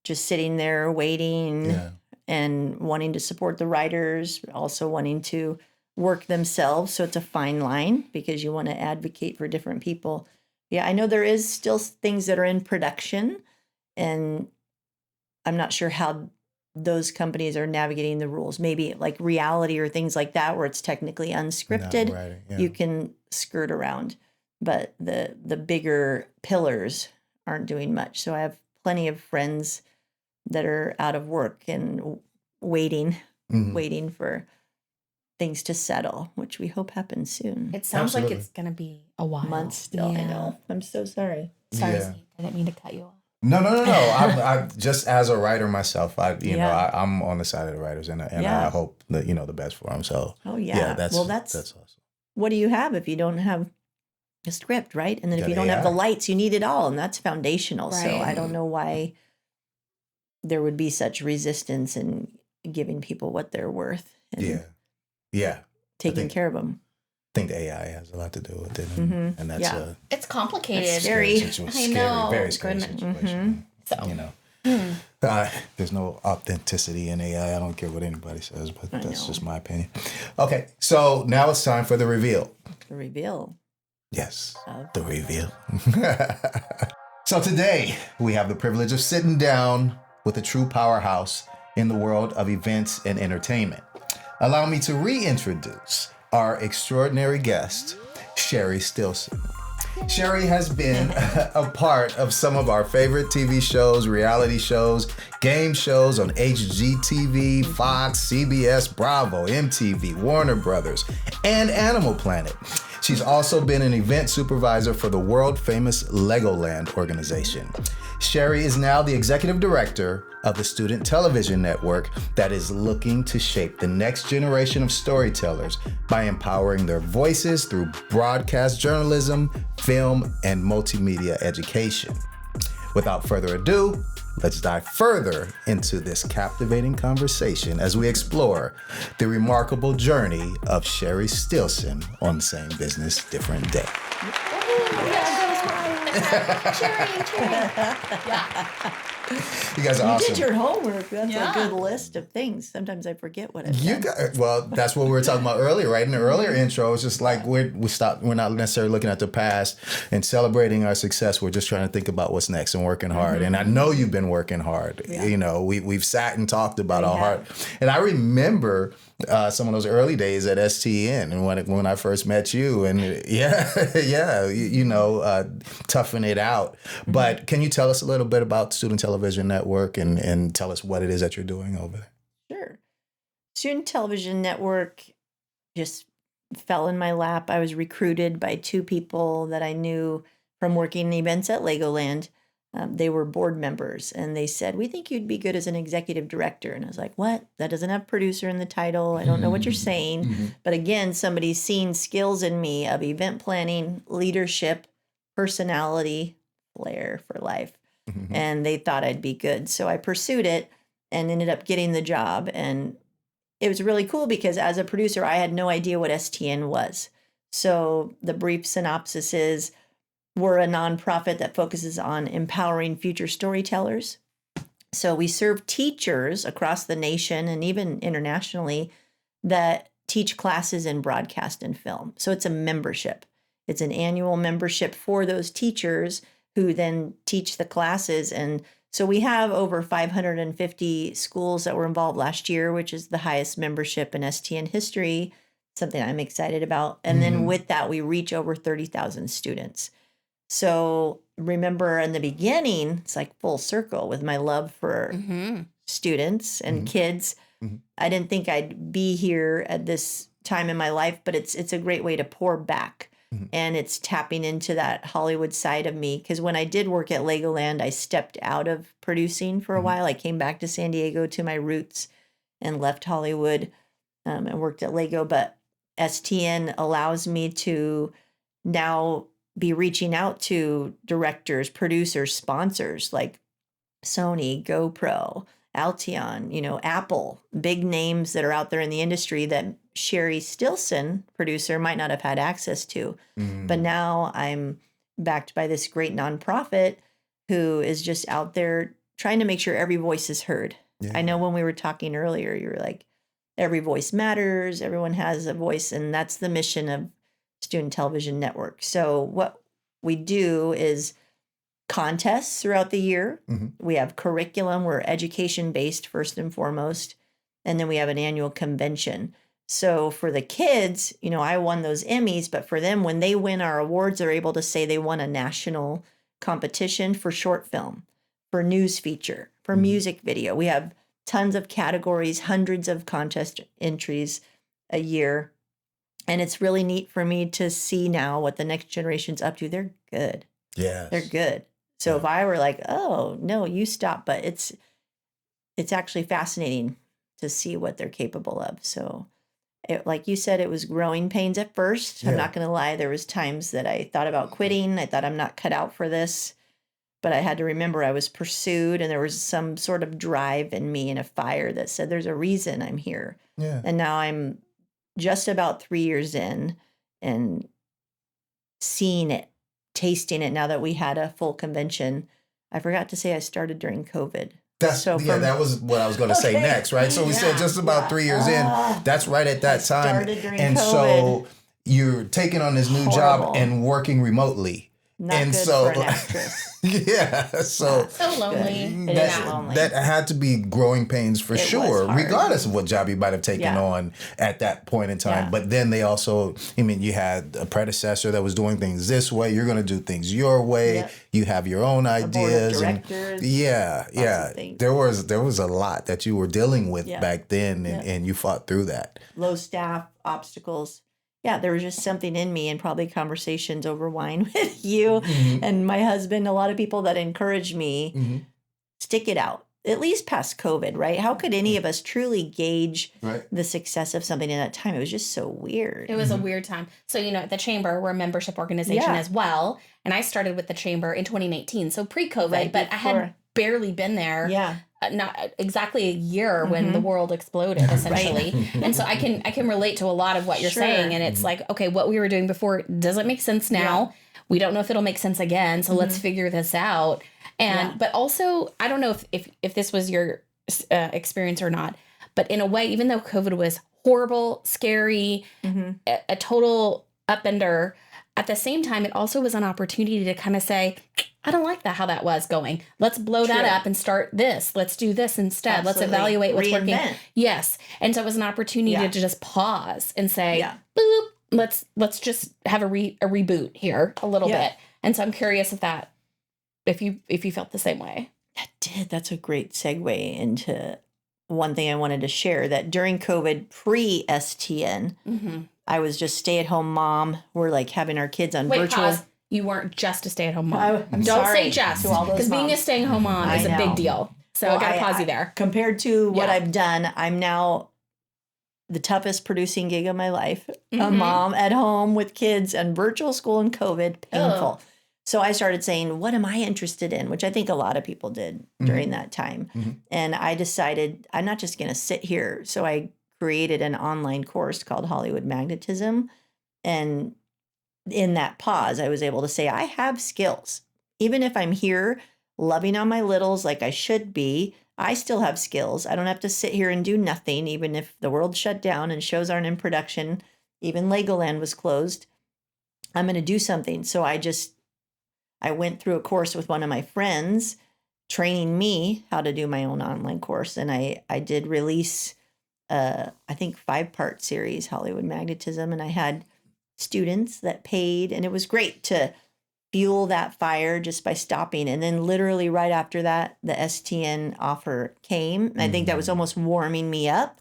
just sitting there waiting Yeah. and wanting to support the writers, also wanting to work themselves. So it's a fine line because you want to advocate for different people. Yeah, I know there is still things that are in production, and I'm not sure how those companies are navigating the rules. Maybe like reality or things like that, where it's technically unscripted, Not writing, yeah. you can skirt around. But the bigger pillars aren't doing much. So I have plenty of friends that are out of work and waiting for things to settle, which we hope happens soon. It sounds Absolutely. like it's going to be a while. Months still. I Yeah. know. I'm so sorry. Sorry, Yeah. Zeke. I didn't mean to cut you off. No. I'm just as a writer myself. I'm on the side of the writers, and Yeah. I hope that the best for them. So Oh yeah. that's that's awesome. what do you have if you don't have a script, right? And then if Got you don't have the AI. lights, you need it all, and that's foundational. So Right. I don't know why there would be such resistance in giving people what they're worth and Yeah. taking think- care of them. I think the AI has a lot to do with it, Mhm. and that's Yeah. a It's complicated. That's scary. scary, I know. very scary Goodness. situation. So, There's no authenticity in AI. I don't care what anybody says, but I that's know. just my opinion. Okay, so now it's time for the reveal. The reveal Yes, of the reveal. So today we have the privilege of sitting down with a true powerhouse in the world of events and entertainment. Allow me to reintroduce our extraordinary guest, Sheri Stilson. Sheri has been a part of some of our favorite TV shows, reality shows, game shows on HGTV, Fox, CBS, Bravo, MTV, Warner Brothers, and Animal Planet. She's also been an event supervisor for the world-famous Legoland organization. Sheri is now the executive director of the Student Television Network that is looking to shape the next generation of storytellers by empowering their voices through broadcast journalism, film, and multimedia education. Without further ado, let's dive further into this captivating conversation as we explore the remarkable journey of Sheri Stilson on Same Business, Different Day. You guys are You awesome. did your homework. That's Yeah. a good list of things. Sometimes I forget what I've done. Well, that's what we were talking about earlier, right? In the earlier intro, it's just like we're not necessarily looking at the past and celebrating our success. We're just trying to think about what's next and working hard. And I know you've been working hard. Yeah. We've sat and talked about We how hard. And I remember some of those early days at STN and when I first met you, and toughing it out. But can you tell us a little bit about Student Television Network and tell us what it is that you're doing over there? Sure. Student Television Network just fell in my lap. I was recruited by two people that I knew from working events at Legoland. They were board members, and they said, "We think you'd be good as an executive director." And I was like, "What? That doesn't have producer in the title. I don't know what you're saying." But again, somebody's seen skills in me of event planning, leadership, personality, flair for life. And they thought I'd be good. So I pursued it and ended up getting the job. And it was really cool because as a producer, I had no idea what STN was. So the brief synopsis is we're a nonprofit that focuses on empowering future storytellers. So we serve teachers across the nation and even internationally that teach classes in broadcast and film. So it's a membership. It's an annual membership for those teachers who then teach the classes. And so we have over 550 schools that were involved last year, which is the highest membership in STN history, something I'm excited about. And then with that, we reach over 30,000 students. So remember in the beginning, it's like full circle with my love for students and kids. I didn't think I'd be here at this time in my life, but it's a great way to pour back. And it's tapping into that Hollywood side of me. Because when I did work at Legoland, I stepped out of producing for a while. I came back to San Diego to my roots and left Hollywood and worked at Lego. But STN allows me to now be reaching out to directors, producers, sponsors like Sony, GoPro, Alteon, Apple, big names that are out there in the industry that Sheri Stilson, producer, might not have had access to. But now I'm backed by this great nonprofit who is just out there trying to make sure every voice is heard. I know when we were talking earlier, you were like, every voice matters. Everyone has a voice. And that's the mission of Student Television Network. So what we do is contests throughout the year. We have curriculum. We're education based first and foremost. And then we have an annual convention. So for the kids, I won those Emmys, but for them, when they win our awards, they're able to say they won a national competition for short film, for news feature, for music video. We have tons of categories, hundreds of contest entries. a year. And it's really neat for me to see now what the next generation's up to. They're good. Yes. They're good. So if I were like, oh, no, you stop. But it's actually fascinating to see what they're capable of. So like you said, it was growing pains at first. I'm not going to lie. There was times that I thought about quitting. I thought I'm not cut out for this. But I had to remember I was pursued and there was some sort of drive in me and a fire that said there's a reason I'm here. Yeah. And now I'm just about 3 years in and seeing it, tasting it now that we had a full convention. I forgot to say I started during COVID. That was what I was going to say next, right? So we said just about 3 years in. That's right at that time. Started during and COVID. So you're taking on this new job and working remotely. Not and good so, for an actress. So lonely. It is lonely. That had to be growing pains for It sure, was hard. regardless of what job you might have taken on at that point in time. Yeah. But then they also, you had a predecessor that was doing things this way. You're going to do things your way. Yep. You have your own ideas. Board of directors. Yeah. of things. There was a lot that you were dealing with Yeah. back then, and you fought through that. Low staff, obstacles. Yeah, there was just something in me and probably conversations over wine with you and my husband, a lot of people that encouraged me, stick it out, at least past COVID, right? How could any of us truly gauge the success of something in that time? It was just so weird. It was a weird time. So, at the Chamber, we're a membership organization as well. And I started with the Chamber in 2019, so pre-COVID, but I had barely been there. Yeah. Not exactly a year when the world exploded, essentially. And so I can relate to a lot of what you're saying. And it's like, okay, what we were doing before doesn't make sense now. We don't know if it'll make sense again. So let's figure this out. And but also, I don't know if this was your experience or not, but in a way, even though COVID was horrible, scary, a total upender, at the same time, it also was an opportunity to kind of say, I don't like how that was going. Let's blow that up and start this. Let's do this instead. Absolutely. Let's evaluate what's working. Reinvent. Yes. And so it was an opportunity to just pause and say, boop, let's just have a reboot here a little bit. And so I'm curious if you felt the same way. That did. That's a great segue into one thing I wanted to share, that during COVID, pre-STN, I was just stay-at-home mom. We're like having our kids on virtual. Pause. You weren't just a stay-at-home mom. I'm Don't sorry say just, to all those because being a moms. stay-at-home mom is a I big know. deal. So I got to pause you there. Compared to what I've done, I'm now the toughest producing gig of my life. A mom at home with kids and virtual school and COVID, painful. So I started saying, what am I interested in? Which I think a lot of people did during that time. And I decided I'm not just going to sit here. So I created an online course called Hollywood Magnetism. And in that pause, I was able to say, I have skills. Even if I'm here loving on my littles like I should be, I still have skills. I don't have to sit here and do nothing, even if the world shut down and shows aren't in production. Even Legoland was closed. I'm going to do something. So I went through a course with one of my friends, training me how to do my own online course. And I did release, I think, 5-part series, Hollywood Magnetism. And I had students that paid, and it was great to fuel that fire just by stopping. And then literally right after that, the STN offer came. I think that was almost warming me up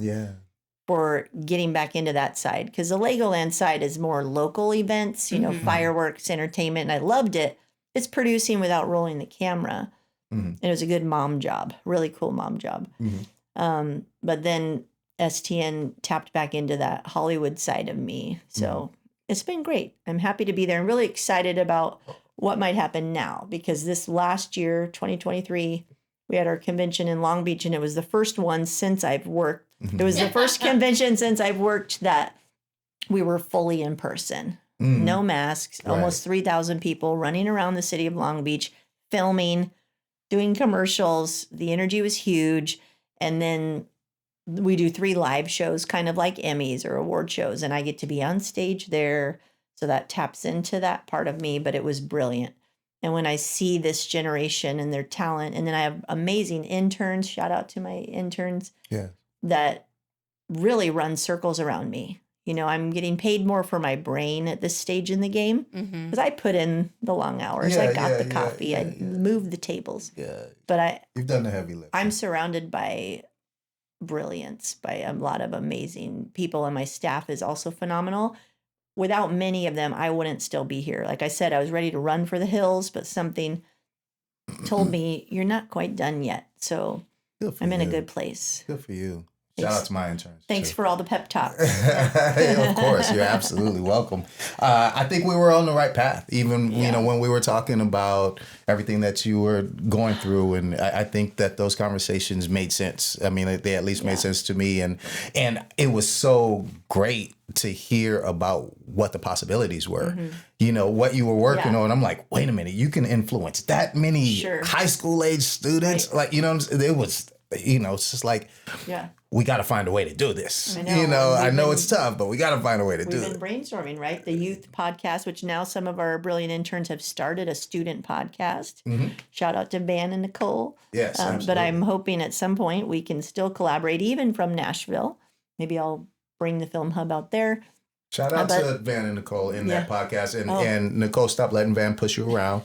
for getting back into that side, because the Legoland side is more local events, fireworks, entertainment, and I loved it. It's producing without rolling the camera. And it was a good mom job, really cool mom job. But then STN tapped back into that Hollywood side of me. So it's been great. I'm happy to be there. I'm really excited about what might happen now, because this last year, 2023, we had our convention in Long Beach, and it was the first one since I've worked. It was the first convention since I've worked that we were fully in person. No masks, almost 3,000 people running around the city of Long Beach, filming, doing commercials. The energy was huge. And then we do 3 live shows, kind of like Emmys or award shows, and I get to be on stage there. So that taps into that part of me, but it was brilliant. And when I see this generation and their talent, and then I have amazing interns, shout out to my interns, that really run circles around me. I'm getting paid more for my brain at this stage in the game, because I put in the long hours. I got the coffee. I moved the tables. Yeah. But You've done the heavy lifting. I'm surrounded by brilliance by a lot of amazing people, and my staff is also phenomenal. Without many of them, I wouldn't still be here. Like I said, I was ready to run for the hills, but something told me you're not quite done yet. So I'm in a good place. Good for you. Shout out to my interns. Thanks for all the pep talks. Of course, you're absolutely welcome. I think we were on the right path, even when we were talking about everything that you were going through, and I think that those conversations made sense. I mean, they at least made sense to me, and it was so great to hear about what the possibilities were. What you were working on. I'm like, wait a minute, you can influence that many high school age students. Right. Like, it was, it's just like, we got to find a way to do this. I know it's tough, but we got to find a way to do it. We've been brainstorming, right? The youth podcast, which now some of our brilliant interns have started a student podcast. Shout out to Van and Nicole. Yes, but I'm hoping at some point we can still collaborate, even from Nashville. Maybe I'll bring the Film Hub out there. Shout out to Van and Nicole in that podcast. And Nicole, stop letting Van push you around.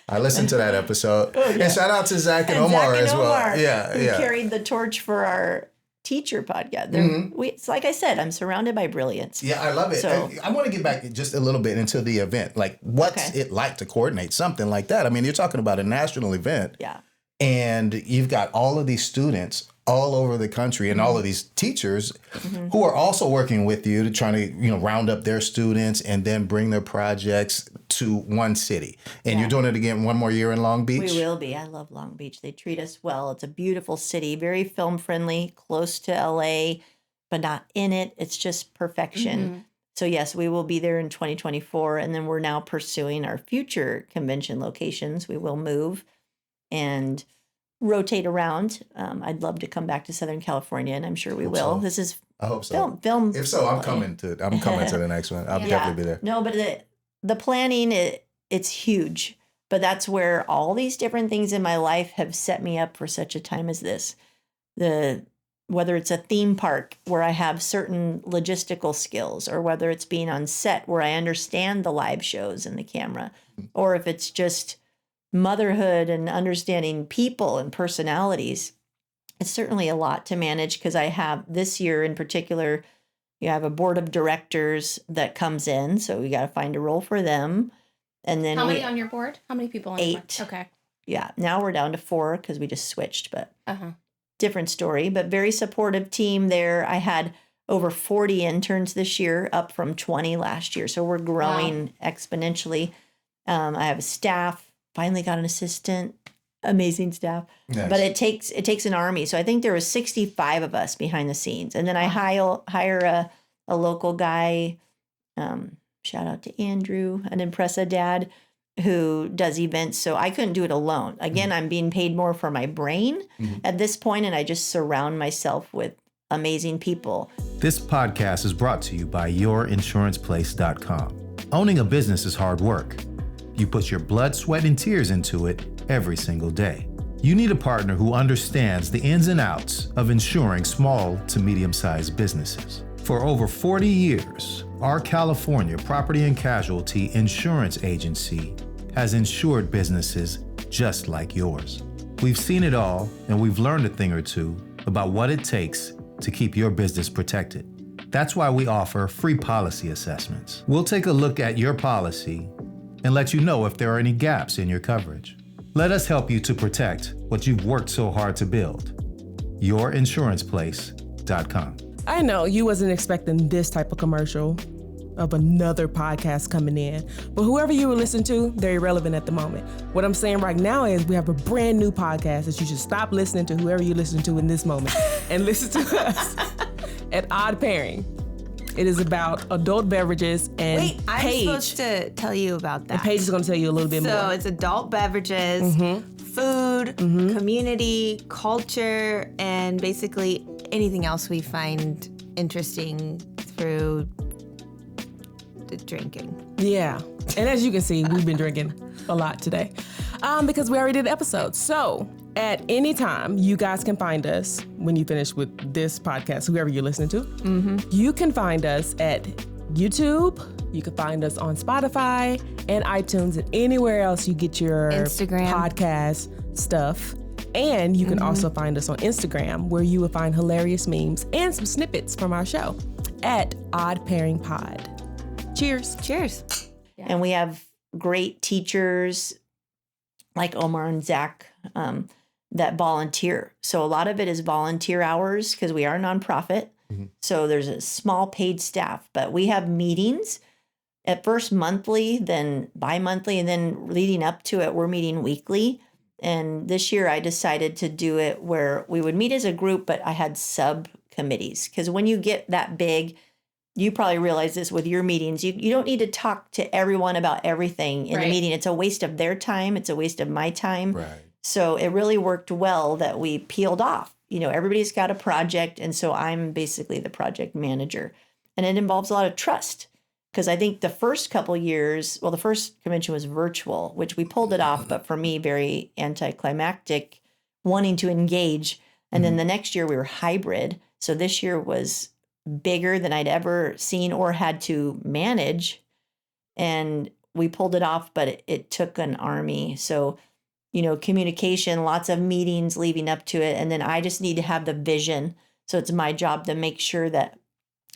I listened to that episode. And shout out to Zach and Omar as well. Who carried the torch for our teacher podcast. It's like I said, I'm surrounded by brilliance. Yeah, I love it. So, I want to get back just a little bit into the event. Like, what's it like to coordinate something like that? I mean, you're talking about a national event. Yeah. And you've got all of these students all over the country and all of these teachers who are also working with you to try to, round up their students and then bring their projects to one city. And you're doing it again one more year in Long Beach? We will be. I love Long Beach. They treat us well. It's a beautiful city, very film friendly, close to LA, but not in it. It's just perfection. So yes, we will be there in 2024. And then we're now pursuing our future convention locations. We will move and rotate around. I'd love to come back to Southern California, and I'm sure we will. This is I hope so. Film. If so, I'm coming to the next one. I'll definitely be there. No, but the planning, it's huge. But that's where all these different things in my life have set me up for such a time as this. Whether it's a theme park where I have certain logistical skills, or whether it's being on set where I understand the live shows and the camera, or if it's just motherhood and understanding people and personalities. It's certainly a lot to manage because I have this year in particular, you have a board of directors that comes in. So we got to find a role for them. And then how many on your board? How many people on your board? 8. Okay. Yeah. Now we're down to 4 because we just switched, but different story, but very supportive team there. I had over 40 interns this year, up from 20 last year. So we're growing exponentially. I have a staff. Finally got an assistant, amazing staff. Nice. But it takes an army. So I think there was 65 of us behind the scenes. And then I hire a local guy, shout out to Andrew, an Impressa dad who does events. So I couldn't do it alone. Again, I'm being paid more for my brain at this point, and I just surround myself with amazing people. This podcast is brought to you by YourInsurancePlace.com. Owning a business is hard work. You put your blood, sweat, and tears into it every single day. You need a partner who understands the ins and outs of insuring small to medium-sized businesses. For over 40 years, our California Property and Casualty Insurance Agency has insured businesses just like yours. We've seen it all, and we've learned a thing or two about what it takes to keep your business protected. That's why we offer free policy assessments. We'll take a look at your policy and let you know if there are any gaps in your coverage. Let us help you to protect what you've worked so hard to build. YourInsurancePlace.com. I know you wasn't expecting this type of commercial of another podcast coming in, but whoever you were listening to, they're irrelevant at the moment. What I'm saying right now is we have a brand new podcast that you should stop listening to whoever you listen to in this moment and listen to us at Odd Pairing. It is about adult beverages and Wait, I'm supposed to tell you about that. And Paige is going to tell you a little bit more. So it's adult beverages, food, community, culture, and basically anything else we find interesting through the drinking. Yeah. And as you can see, we've been drinking a lot today because we already did the episode. So at any time, you guys can find us when you finish with this podcast, whoever you're listening to. You can find us at YouTube. You can find us on Spotify and iTunes and anywhere else you get your Instagram podcast stuff. And you can also find us on Instagram, where you will find hilarious memes and some snippets from our show at Odd Pairing Pod. Cheers. Cheers. And we have great teachers like Omar and Zach that volunteer. So a lot of it is volunteer hours because we are a nonprofit. So there's a small paid staff, but we have meetings at first monthly, then bi-monthly, and then leading up to it, we're meeting weekly. And this year I decided to do it where we would meet as a group, but I had subcommittees. Because when you get that big, you probably realize this with your meetings, you don't need to talk to everyone about everything in the meeting. It's a waste of their time. It's a waste of my time. Right. So it really worked well that we peeled off. Everybody's got a project. And so I'm basically the project manager. And it involves a lot of trust. Because I think the first couple years, the first convention was virtual, which we pulled it off, but for me, very anticlimactic, wanting to engage. And then the next year we were hybrid. So this year was bigger than I'd ever seen or had to manage. And we pulled it off, but it took an army. So, communication, lots of meetings leading up to it. And then I just need to have the vision. So it's my job to make sure that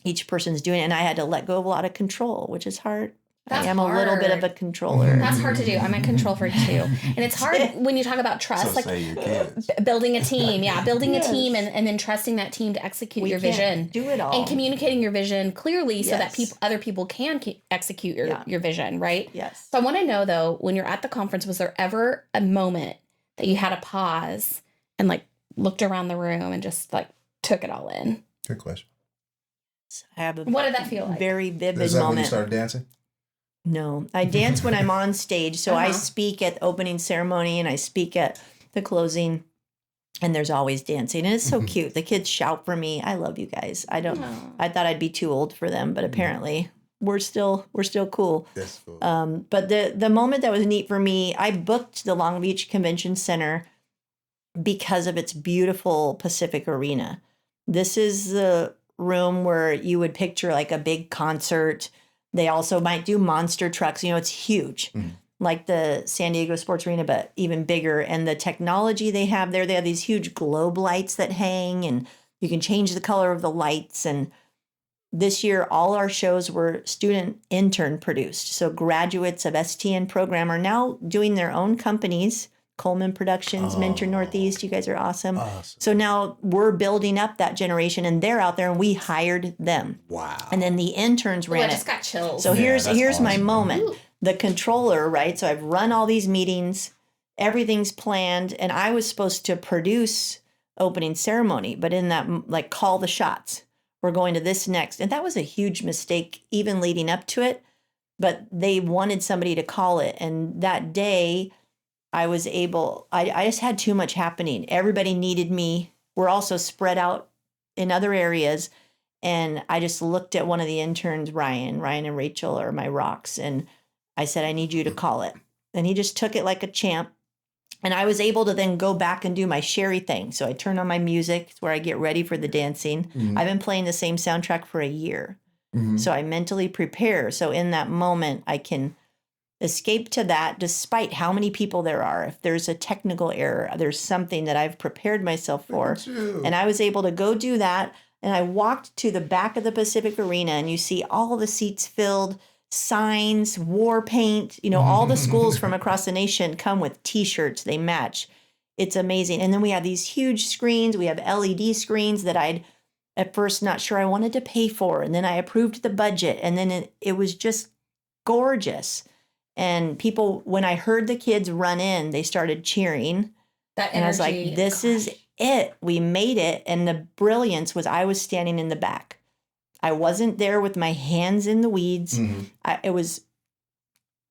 each person's doing it. And I had to let go of a lot of control, which is hard. That's I am a little bit of a controller. That's hard to do. I'm a control freak too. And it's hard when you talk about trust, So say your kids. building a team. Yeah, building a team and then trusting that team to execute your vision. Do it all. And communicating your vision clearly so that Yes. other people can execute your vision, right? Yes. So I want to know though, when you're at the conference, was there ever a moment that you had a pause and looked around the room and just took it all in? Good question. I have a What did that feel like? very vivid Is that when you moment. started dancing? No, I dance when I'm on stage. So I speak at the opening ceremony and I speak at the closing, and there's always dancing. And it's so cute. The kids shout for me. I love you guys. I thought I'd be too old for them, but apparently we're still cool. That's cool. But the moment that was neat for me, I booked the Long Beach Convention Center because of its beautiful Pacific Arena. This is the room where you would picture a big concert. They also might do monster trucks. It's huge, like the San Diego Sports Arena, but even bigger. And the technology they have there, they have these huge globe lights that hang, and you can change the color of the lights. And this year, all our shows were student intern produced. So graduates of STN program are now doing their own companies. Coleman Productions, Mentor Northeast, you guys are awesome. So now we're building up that generation, and they're out there, and we hired them. Wow. And then the interns I ran just it. got chills. So here's that's my awesome. moment. The controller, right? So I've run all these meetings, everything's planned, and I was supposed to produce opening ceremony, but in that call the shots. We're going to this next. And that was a huge mistake even leading up to it, but they wanted somebody to call it. And that day I was able, I just had too much happening. Everybody needed me. We're also spread out in other areas. And I just looked at one of the interns, Ryan and Rachel are my rocks. And I said, I need you to call it. And he just took it like a champ. And I was able to then go back and do my Sheri thing. So I turn on my music. It's where I get ready for the dancing. I've been playing the same soundtrack for a year. So I mentally prepare. So in that moment, I can escape to that despite how many people there are. If there's a technical error, there's something that I've prepared myself for. And I was able to go do that. And I walked to the back of the Pacific Arena, and you see all the seats filled, signs, war paint, all the schools from across the nation come with t-shirts. They match. It's amazing. And then we have these huge screens. We have LED screens that I'd at first not sure I wanted to pay for. And then I approved the budget. And then it was just gorgeous. And people, when I heard the kids run in, they started cheering. That energy, and I was like, this is it. We made it. And the brilliance was I was standing in the back. I wasn't there with my hands in the weeds. It was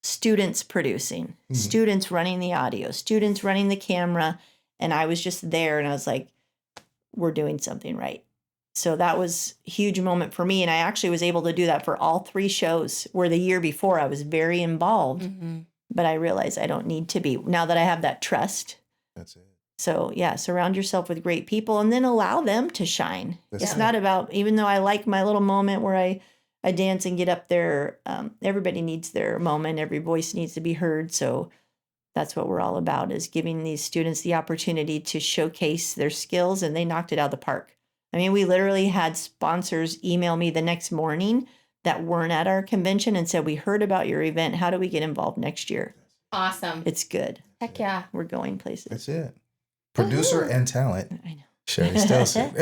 students producing, students running the audio, students running the camera. And I was just there, and I was like, we're doing something right. So that was a huge moment for me. And I actually was able to do that for all 3 shows, where the year before I was very involved. But I realized I don't need to be now that I have that trust. That's it. So yeah, surround yourself with great people and then allow them to shine. It's not about, even though I like my little moment where I dance and get up there, everybody needs their moment. Every voice needs to be heard. So That's what we're all about, is giving these students the opportunity to showcase their skills, and they knocked it out of the park. I mean, we literally had sponsors email me the next morning that weren't at our convention and said, we heard about your event. How do we get involved next year? Awesome. It's good. Heck yeah. We're going places. That's it. Producer and talent. I know. Sheri Stilson.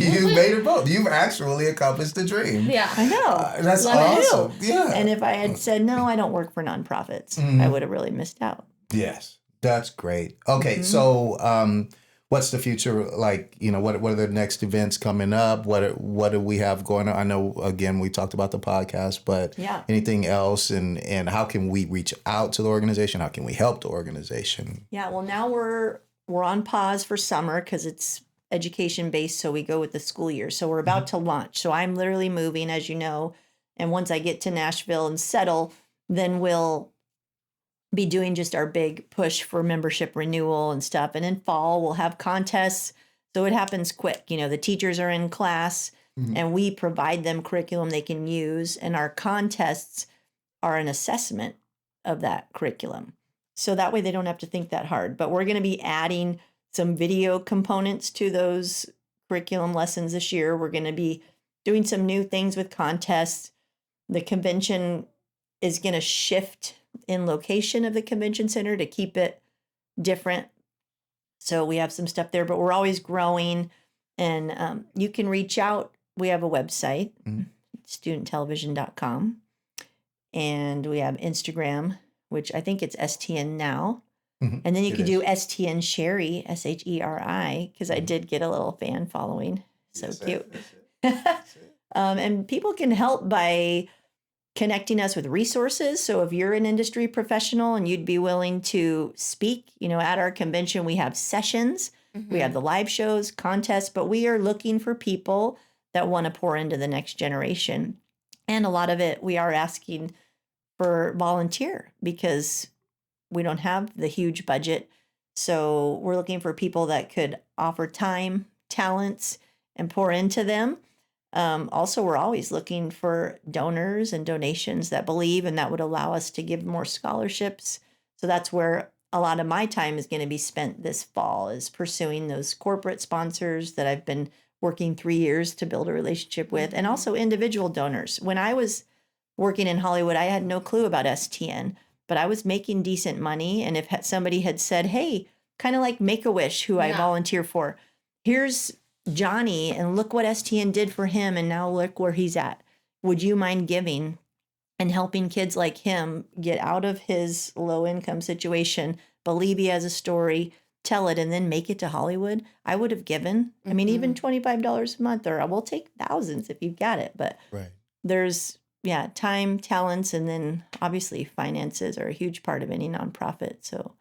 You made it both. You've actually accomplished the dream. Yeah. I know. That's awesome. Yeah. And if I had said, no, I don't work for nonprofits, I would have really missed out. Yes. That's great. Okay. So, what's the future like? You know, what are the next events coming up? What do we have going on? I know, again, we talked about the podcast, but anything else? And how can we reach out to the organization? How can we help the organization? Yeah, well, now we're on pause for summer because it's education based. So we go with the school year. So we're about to launch. So I'm literally moving, as you know. And once I get to Nashville and settle, then we'll be doing just our big push for membership renewal and stuff. And in fall, we'll have contests. So it happens quick. You know, the teachers are in class and we provide them curriculum they can use. And our contests are an assessment of that curriculum. So that way they don't have to think that hard. But we're going to be adding some video components to those curriculum lessons this year. We're going to be doing some new things with contests. The convention is going to shift in location of the convention center to keep it different. So we have some stuff there, but we're always growing. And you can reach out. We have a website, studenttelevision.com. And we have Instagram, which I think it's STN now. And then you can do STN Sheri, Sheri, because I did get a little fan following. So cute. And people can help by connecting us with resources. So if you're an industry professional and you'd be willing to speak, you know, at our convention, we have sessions, we have the live shows, contests, but we are looking for people that want to pour into the next generation. And a lot of it, we are asking for volunteer because we don't have the huge budget. So we're looking for people that could offer time, talents, and pour into them. Also, we're always looking for donors and donations that believe, and that would allow us to give more scholarships. So that's where a lot of my time is going to be spent this fall, is pursuing those corporate sponsors that I've been working 3 years to build a relationship with, and also individual donors. When I was working in Hollywood, I had no clue about STN, but I was making decent money. And if somebody had said, hey, kind of like Make-A-Wish, who I volunteer for, here's Johnny, and look what STN did for him, and now look where he's at. Would you mind giving and helping kids like him get out of his low-income situation, believe he has a story, tell it, and then make it to Hollywood? I would have given. I mean, even $25 a month, or we'll take thousands if you've got it. But there's, time, talents, and then obviously finances are a huge part of any nonprofit. So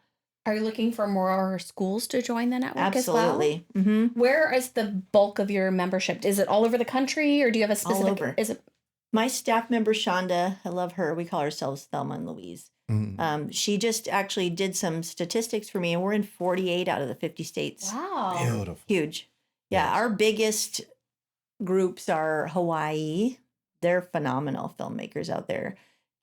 are you looking for more schools to join the network absolutely. as well? Where is the bulk of your membership? Is it all over the country, or do you have a specific? All over. Is it? My staff member, Shonda, I love her. We call ourselves Thelma and Louise. She just actually did some statistics for me, and we're in 48 out of the 50 states. Wow. Beautiful. Huge. Yeah, our biggest groups are Hawaii. They're phenomenal filmmakers out there.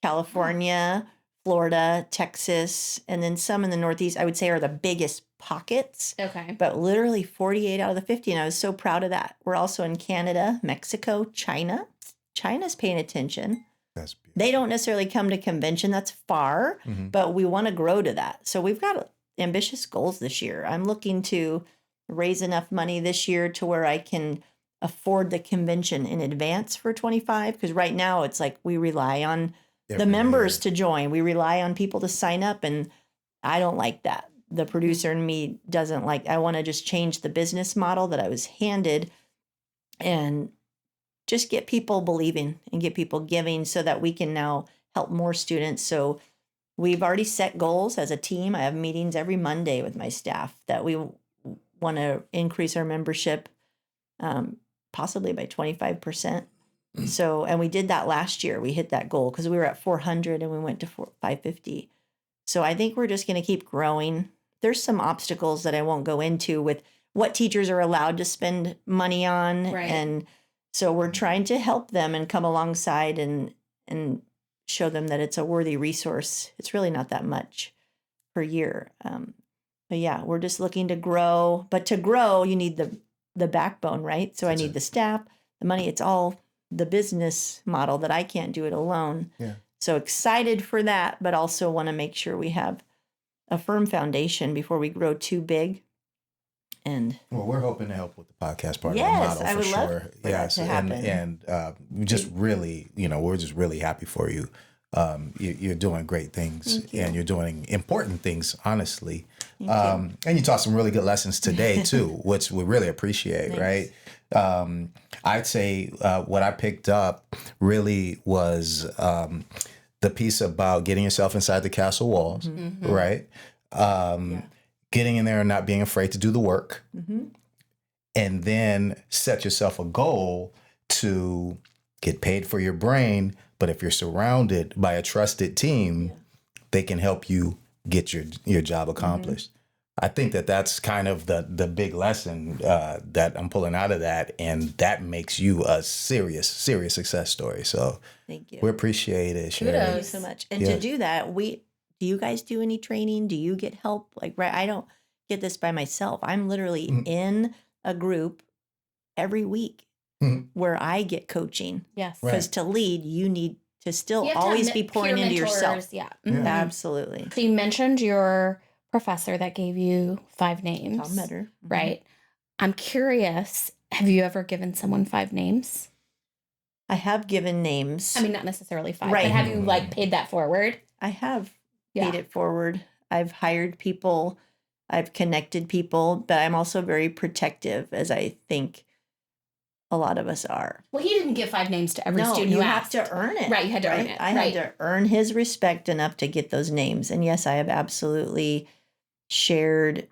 California, Florida, Texas, and then some in the Northeast, I would say, are the biggest pockets. Okay. But literally 48 out of the 50, and I was so proud of that. We're also in Canada, Mexico, China. China's paying attention. That's beautiful. They don't necessarily come to convention. That's far, but we want to grow to that. So we've got ambitious goals this year. I'm looking to raise enough money this year to where I can afford the convention in advance for 25. Because right now it's like we rely on the members to join. We rely on people to sign up, and I don't like that. The producer in me doesn't like. I want to just change the business model that I was handed and just get people believing and get people giving so that we can now help more students. So we've already set goals as a team. I have meetings every Monday with my staff that we want to increase our membership possibly by 25%. So, and we did that last year. We hit that goal because we were at 400 and we went to 550. So I think we're just going to keep growing. There's some obstacles that I won't go into with what teachers are allowed to spend money on. Right. And so we're trying to help them and come alongside and show them that it's a worthy resource. It's really not that much per year. But yeah, we're just looking to grow. But to grow, you need the backbone, right? So I need the staff, the money. It's all the business model that I can't do it alone. Yeah. So excited for that, but also want to make sure we have a firm foundation before we grow too big. And well, we're hoping to help with the podcast part yes, of the model I for would love sure. for that to happen. And we just really, we're just really happy for you. You're doing great things, and you're doing important things, honestly. And you taught some really good lessons today too, which we really appreciate. Thanks. Right? I'd say what I picked up really was the piece about getting yourself inside the castle walls, right? Getting in there and not being afraid to do the work, and then set yourself a goal to get paid for your brain. But if you're surrounded by a trusted team, they can help you get your job accomplished. I think that's kind of the big lesson that I'm pulling out of that, and that makes you a serious success story. So thank you. We appreciate it, Sheri. Thank you so much. And to do that, do you guys do any training? Do you get help? Like, right, I don't get this by myself. I'm literally in a group every week where I get coaching. Yes. Because to lead, you need to still You have to always have be pouring into mentors, yourself. Yeah. Absolutely. So you mentioned your professor that gave you 5 names. Tom Metter. Right. I'm curious, have you ever given someone 5 names? I have given names. I mean, not necessarily 5, Right. but have you paid that forward? I have paid it forward. I've hired people. I've connected people, but I'm also very protective, as I think a lot of us are. Well, he didn't give 5 names to every student you who have asked. to earn it. Right, you had to earn it. I had to earn his respect enough to get those names. And yes, I have absolutely shared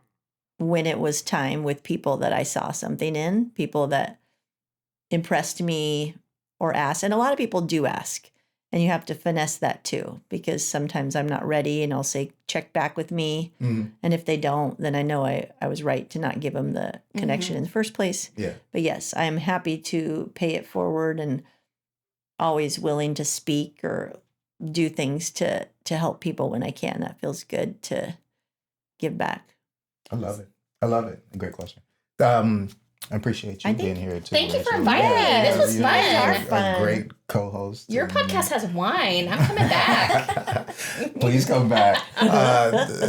when it was time with people that I saw something in, people that impressed me or asked. And a lot of people do ask. And you have to finesse that too, because sometimes I'm not ready and I'll say, check back with me. And if they don't, then I know I was right to not give them the connection in the first place. Yeah. But yes, I am happy to pay it forward and always willing to speak or do things to help people when I can. That feels good to give back. I love it. Great question. I appreciate you being here too. Thank you for Rachel. inviting me. This was fun. A great co-host. Your podcast has wine. I'm coming back. Please come back.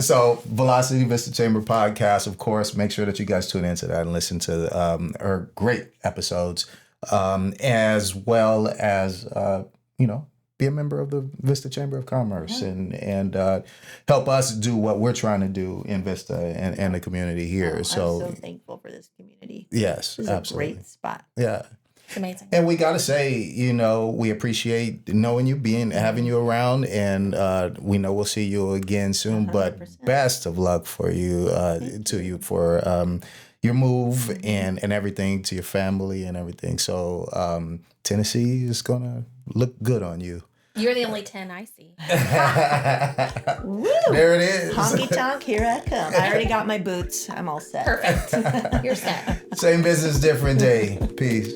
So Velocity Vista Chamber podcast, of course, make sure that you guys tune into that and listen to our great episodes, as well as, be a member of the Vista Chamber of Commerce and help us do what we're trying to do in Vista and the community here. I'm so thankful for this community. Yes, This is absolutely. a great spot. Yeah. It's amazing. And we got to say, we appreciate knowing you, having you around, and we know we'll see you again soon. 100%. But best of luck for you, for your move and everything, to your family and everything. So Tennessee is gonna look good on you. You're the only 10 I see. Woo! There it is. Honky tonk, here I come. I already got my boots. I'm all set. Perfect. You're set. Same business, different day. Peace.